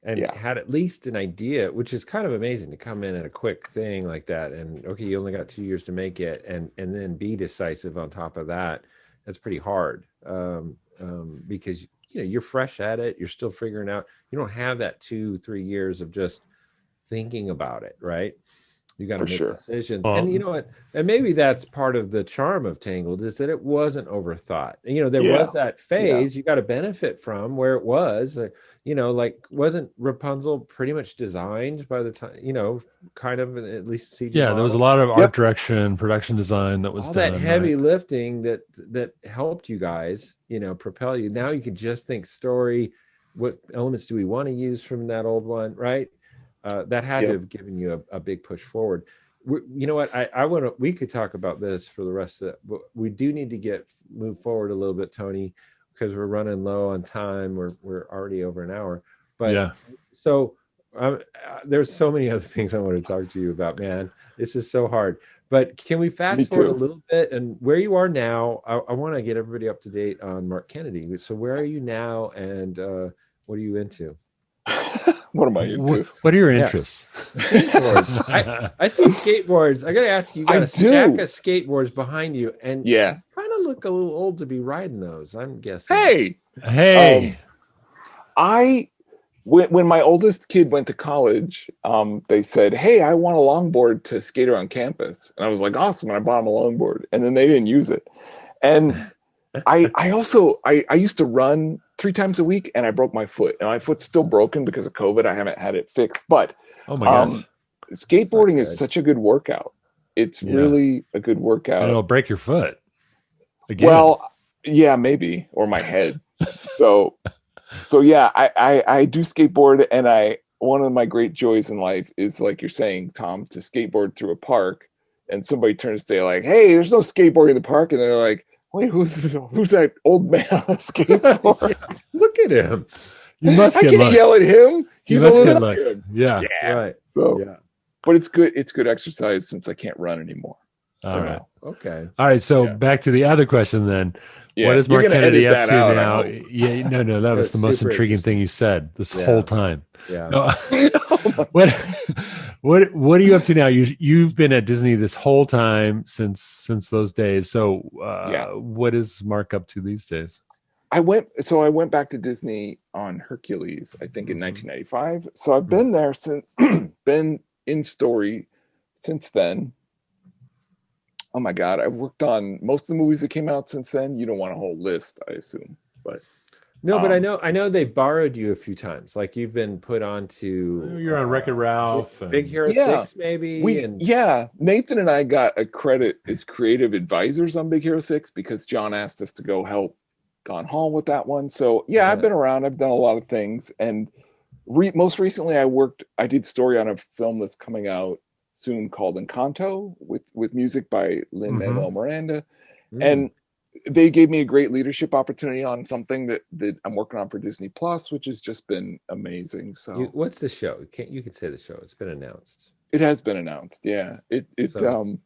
and had at least an idea, which is kind of amazing to come in at a quick thing like that. And okay, you only got 2 years to make it, and then be decisive on top of that. That's pretty hard, because you're fresh at it. You're still figuring out. You don't have that 2-3 years of just thinking about it, right? You got to make decisions. And you know what? And maybe that's part of the charm of Tangled, is that it wasn't overthought. There was that phase you got to benefit from where it was, like, wasn't Rapunzel pretty much designed by the time, kind of, at least CG Yeah, model? there was a lot of art direction, production design that was all done. that heavy lifting that helped you guys, propel you. Now you could just think story. What elements do we want to use from that old one, right? That had to have given you a big push forward. You know what? I want to. We could talk about this for the rest of it, but we do need to move forward a little bit, Tony, because we're running low on time. We're already over an hour. But so there's so many other things I want to talk to you about, man. This is so hard. But can we fast forward a little bit, and where you are now? I want to get everybody up to date on Mark Kennedy. So where are you now, and what are you into? What am I into? What are your Yeah. interests? Skateboards. I see skateboards. I got to ask you, you got I a stack do. of skateboards behind you, and Yeah. you kind of look a little old to be riding those, I'm guessing. Hey, Hey, I when my oldest kid went to college, they said, "Hey, I want a longboard to skate around campus," and I was like, "Awesome!" And I bought them a longboard, and then they didn't use it. And I used to run 3 times a week, and I broke my foot, and my foot's still broken because of COVID. I haven't had it fixed, but oh my gosh. skateboarding is good. such a good workout. It's Yeah. really a good And workout. it'll break your foot. Again. Well, yeah, maybe, or my head. So yeah, I do skateboard, and one of my great joys in life is, like you're saying, Tom, to skateboard through a park, and somebody turns to say like, "Hey, there's no skateboarding in the park," and they're like, "Wait, who's that old man on a skateboard?" Yeah, look at him. You must I get can't looks. yell at him. You He's must older get than I looks. am. Yeah. Yeah. Right. So, Yeah. but it's good. It's good exercise since I can't run anymore. All right. Okay. All right. So Yeah. back to the other question then. Yeah. What is You're Mark gonna Kennedy edit up that to out, I now? hope. Yeah, no, that was That's the most super intriguing interesting. thing you said this Yeah. whole time. Yeah. No, Oh my- what are you up to now? You've been at Disney this whole time since those days. So Yeah. what is Mark up to these days? I went back to Disney on Hercules, I think in 1995. So I've been there since, been in story since then. Oh my God, I've worked on most of the movies that came out since then. You don't want a whole list, I assume, but No, but I know they borrowed you a few times. Like you've been put onto You're on Wreck-It Ralph. Big And, Hero Yeah. 6 maybe, and Nathan and I got a credit as creative advisors on Big Hero 6 because John asked us to go help Don Hall with that one. So yeah, I've been around. I've done a lot of things, and most recently I did story on a film that's coming out soon called Encanto with music by Lin-Manuel Miranda, and they gave me a great leadership opportunity on something that I'm working on for Disney Plus, which has just been amazing. So what's the show? You can say the show. It's been announced. it has been announced. Yeah, it's So,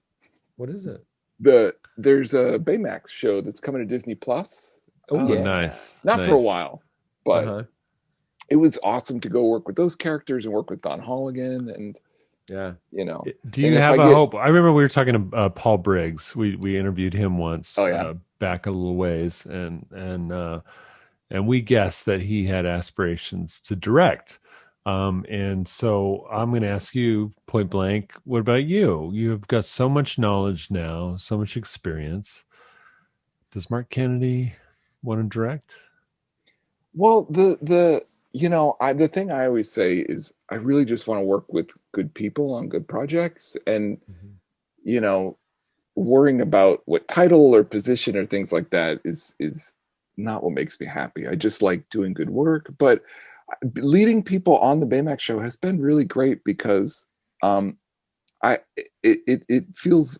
what is it? there's a Baymax show that's coming to Disney Plus. Oh, yeah. nice. Not for a while, but Uh-huh. it was awesome to go work with those characters and work with Don Hall again. And Yeah. Do you have a hope? I remember we were talking to Paul Briggs. We interviewed him once. Oh, yeah. Back a little ways, and we guessed that he had aspirations to direct. And so I'm going to ask you point blank, what about you? You've got so much knowledge now, so much experience. Does Mark Kennedy want to direct? Well, the thing I always say is I really just want to work with good people on good projects, and worrying about what title or position or things like that is not what makes me happy. I just like doing good work, but leading people on the Baymax show has been really great because it feels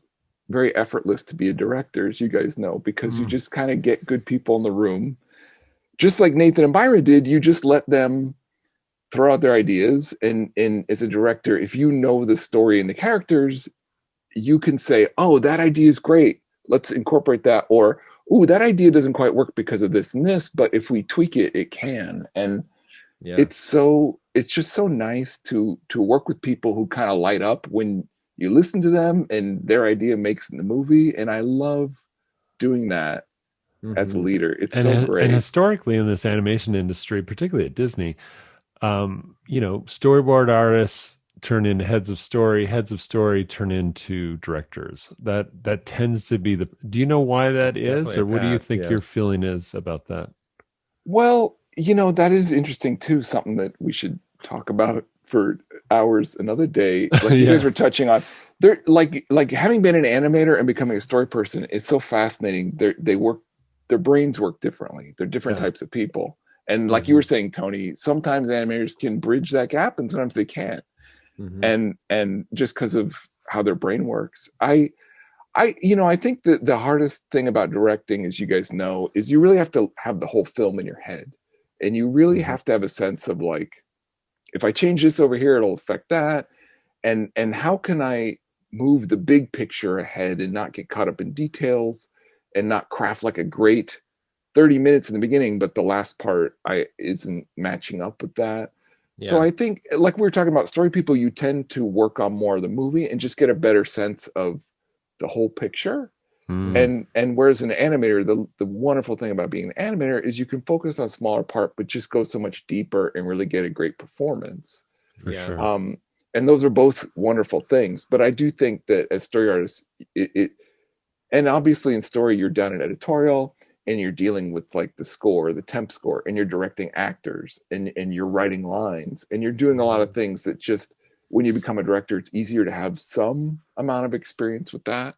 very effortless to be a director, as you guys know, because you just kind of get good people in the room, just like Nathan and Byron did. You just let them throw out their ideas, and as a director, if you know the story and the characters, you can say, "Oh, that idea is great. Let's incorporate that," or "Oh, that idea doesn't quite work because of this and this, but if we tweak it, it can." And it's just so nice to work with people who kind of light up when you listen to them and their idea makes in the movie. And I love doing that as a leader. It's so great. And historically in this animation industry, particularly at Disney, storyboard artists turn into heads of story turn into directors. That tends to be do you know why that is? Definitely or what do you think yeah. your feeling is about that? Well, that is interesting too, something that we should talk about for hours another day. Like you guys were touching on, they're like having been an animator and becoming a story person, it's so fascinating. Their brains work differently. They're different types of people. And like you were saying, Tony, sometimes animators can bridge that gap and sometimes they can't. And just because of how their brain works. I think that the hardest thing about directing, as you guys know, is you really have to have the whole film in your head. And you really have to have a sense of like, if I change this over here, it'll affect that. And how can I move the big picture ahead and not get caught up in details and not craft like a great 30 minutes in the beginning, but the last part isn't matching up with that. So I think, like we were talking about story people, you tend to work on more of the movie and just get a better sense of the whole picture. And whereas an animator, the wonderful thing about being an animator is you can focus on a smaller part, but just go so much deeper and really get a great performance. For sure. And those are both wonderful things. But I do think that as story artists, and obviously in story, you're done an editorial and you're dealing with like the score, the temp score, and you're directing actors and you're writing lines and you're doing a lot of things that just, when you become a director, it's easier to have some amount of experience with that.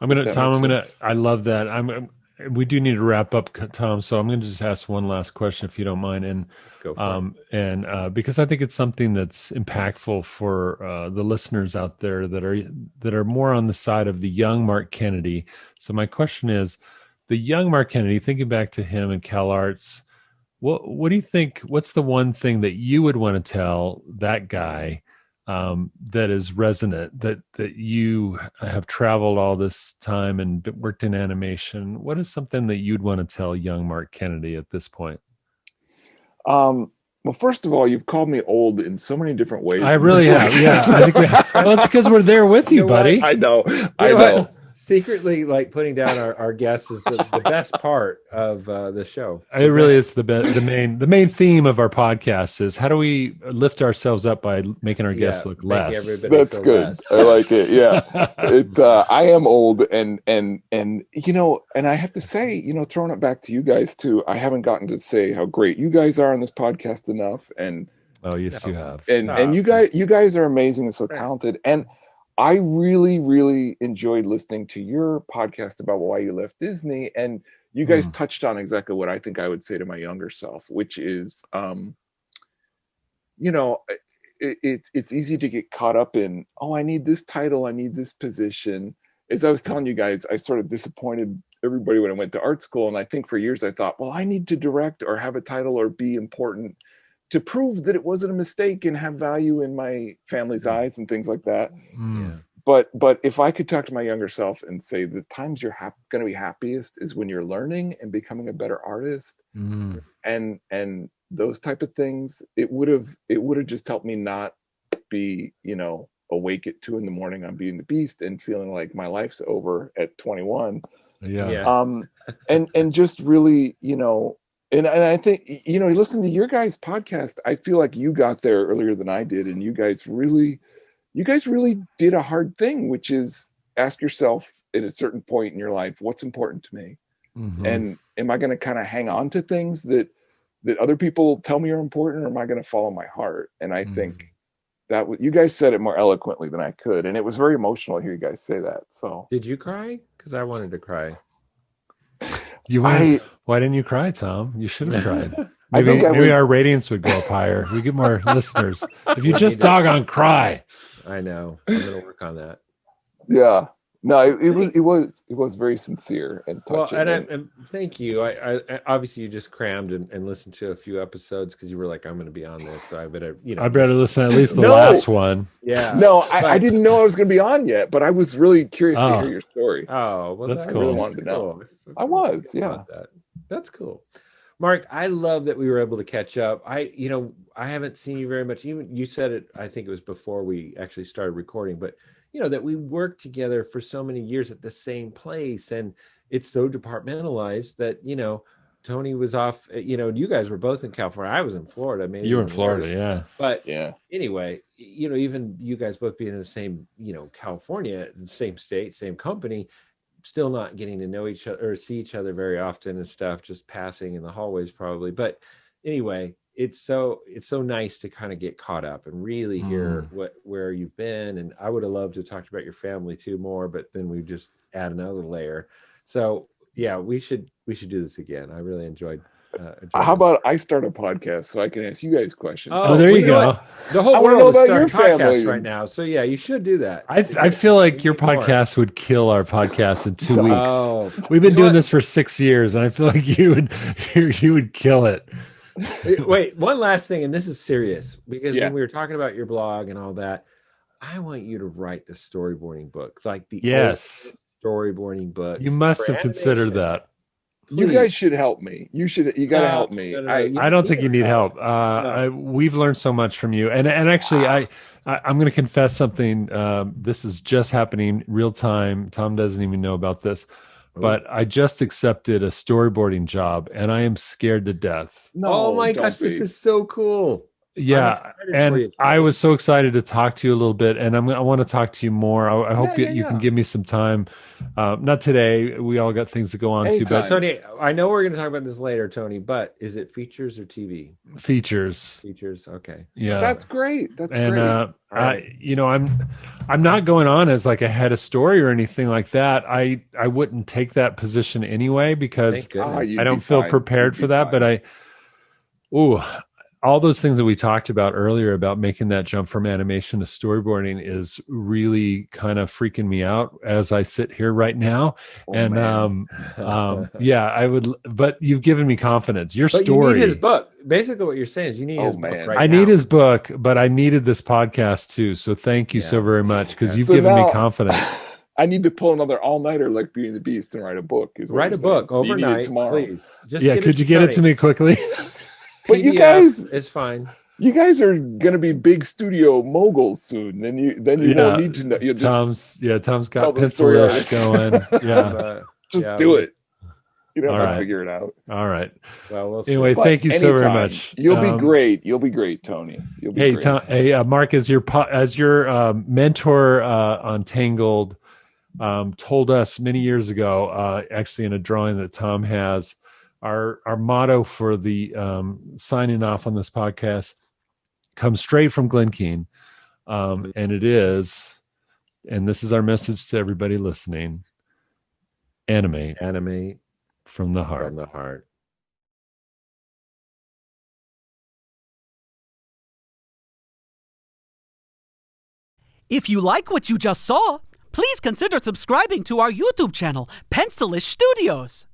I love that. We do need to wrap up, Tom. So I'm going to just ask one last question, if you don't mind. And because I think it's something that's impactful for the listeners out there that are more on the side of the young Mark Kennedy. So my question is, the young Mark Kennedy, thinking back to him in CalArts, what do you think? What's the one thing that you would want to tell that guy? That is resonant, that you have traveled all this time and worked in animation. What is something that you'd want to tell young Mark Kennedy at this point? Well, first of all, you've called me old in so many different ways. I really have. Yeah. I think well, it's because we're there with you, buddy. I know. I know. Secretly, like, putting down our guests is the best part of the show. So it really is the main theme of our podcast is how do we lift ourselves up by making our guests look less. That's good. Less. I like it. Yeah. I am old and you know, and I have to say, you know, throwing it back to you guys too, I haven't gotten to say how great you guys are on this podcast enough. And oh yes, you have. And you guys are amazing and so talented. And I really, really enjoyed listening to your podcast about why you left Disney. And you guys touched on exactly what I think I would say to my younger self, which is, you know, it's easy to get caught up in, oh, I need this title, I need this position. As I was telling you guys, I sort of disappointed everybody when I went to art school. And I think for years I thought, well, I need to direct or have a title or be important to prove that it wasn't a mistake and have value in my family's eyes and things like that. But if I could talk to my younger self and say the times you're going to be happiest is when you're learning and becoming a better artist, and those type of things, it would have just helped me not be, you know, awake at 2 a.m. on Being the Beast and feeling like my life's over at 21. And just really, you know. And I think, you know, listening to your guys' podcast, I feel like you got there earlier than I did. And you guys really did a hard thing, which is ask yourself at a certain point in your life, what's important to me? And am I going to kind of hang on to things that other people tell me are important, or am I going to follow my heart? And I think that you guys said it more eloquently than I could. And it was very emotional to hear you guys say that. So did you cry? Because I wanted to cry. Why didn't you cry, Tom? You should have cried. Maybe our ratings would go up higher. We get more listeners. If you just doggone cry. I know. I'm going to work on that. Yeah. No, it was very sincere and touching. Well, and thank you. I obviously you just crammed and listened to a few episodes because you were like, I'm going to be on this, so I better, you know. I better listen to at least the last one. Yeah. No, I didn't know I was going to be on yet, but I was really curious to hear your story. Oh, well, that's cool. I really wanted to know. I was, yeah. That's cool. Mark, I love that we were able to catch up. I haven't seen you very much. Even you said it, I think it was before we actually started recording, but you know, that we worked together for so many years at the same place, and it's so departmentalized that, you know, Tony was off, you know, you guys were both in California. I was in Florida. Maybe you were in Florida, yeah. But anyway, you know, even you guys both being in the same, you know, California, the same state, same company, still not getting to know each other or see each other very often and stuff, just passing in the hallways probably. But anyway, it's so nice to kind of get caught up and really hear where you've been. And I would have loved to talk about your family too more, but then we just add another layer. So yeah, we should do this again. I really enjoyed how about I start a podcast so I can ask you guys questions? Oh, there you go. The whole world is starting podcasts right now. So yeah, you should do that. I feel like your podcast would kill our podcast in 2 weeks. Oh, we've been doing this for 6 years, and I feel like you would kill it. Wait, one last thing, and this is serious, because when we were talking about your blog and all that, I want you to write the storyboarding book, like the storyboarding book. You must have considered that. You guys should help me. You got to help me. No. I don't think you need help. We've learned so much from you, and actually, I'm going to confess something. This is just happening real time. Tom doesn't even know about this, but I just accepted a storyboarding job, and I am scared to death. No, oh my gosh, this is so cool. Yeah, and I was so excited to talk to you a little bit, and I want to talk to you more. I hope you can give me some time. Not today. We all got things to go on to. But Tony, I know we're going to talk about this later, Tony. But is it features or TV? Features. Features. Okay. Yeah, that's great. That's great. And I'm not going on as like a head of story or anything like that. I wouldn't take that position anyway because I don't feel prepared for that. But all those things that we talked about earlier about making that jump from animation to storyboarding is really kind of freaking me out as I sit here right now. I would, but you've given me confidence. Your story. You need his book. Basically what you're saying is you need his book right now. I need his book, but I needed this podcast too. So thank you so very much because you've given me confidence. I need to pull another all-nighter like Beauty and the Beast and write a book. Write a book overnight, please. Could you get it to me quickly? But you guys, it's fine. You guys are gonna be big studio moguls soon. Then you won't need to know. You Tom's got pencil going. Just do it. You don't have to figure it out. All right. Well, we'll see. Anyway, thank you so very much. You'll be great. You'll be great, Tony. You'll be great. Hey, Mark, as your mentor on Tangled, told us many years ago, actually in a drawing that Tom has. Our motto for the signing off on this podcast comes straight from Glen Keane, and it is, and this is our message to everybody listening: animate from the heart. From the heart. If you like what you just saw, please consider subscribing to our YouTube channel, Pencilish Studios.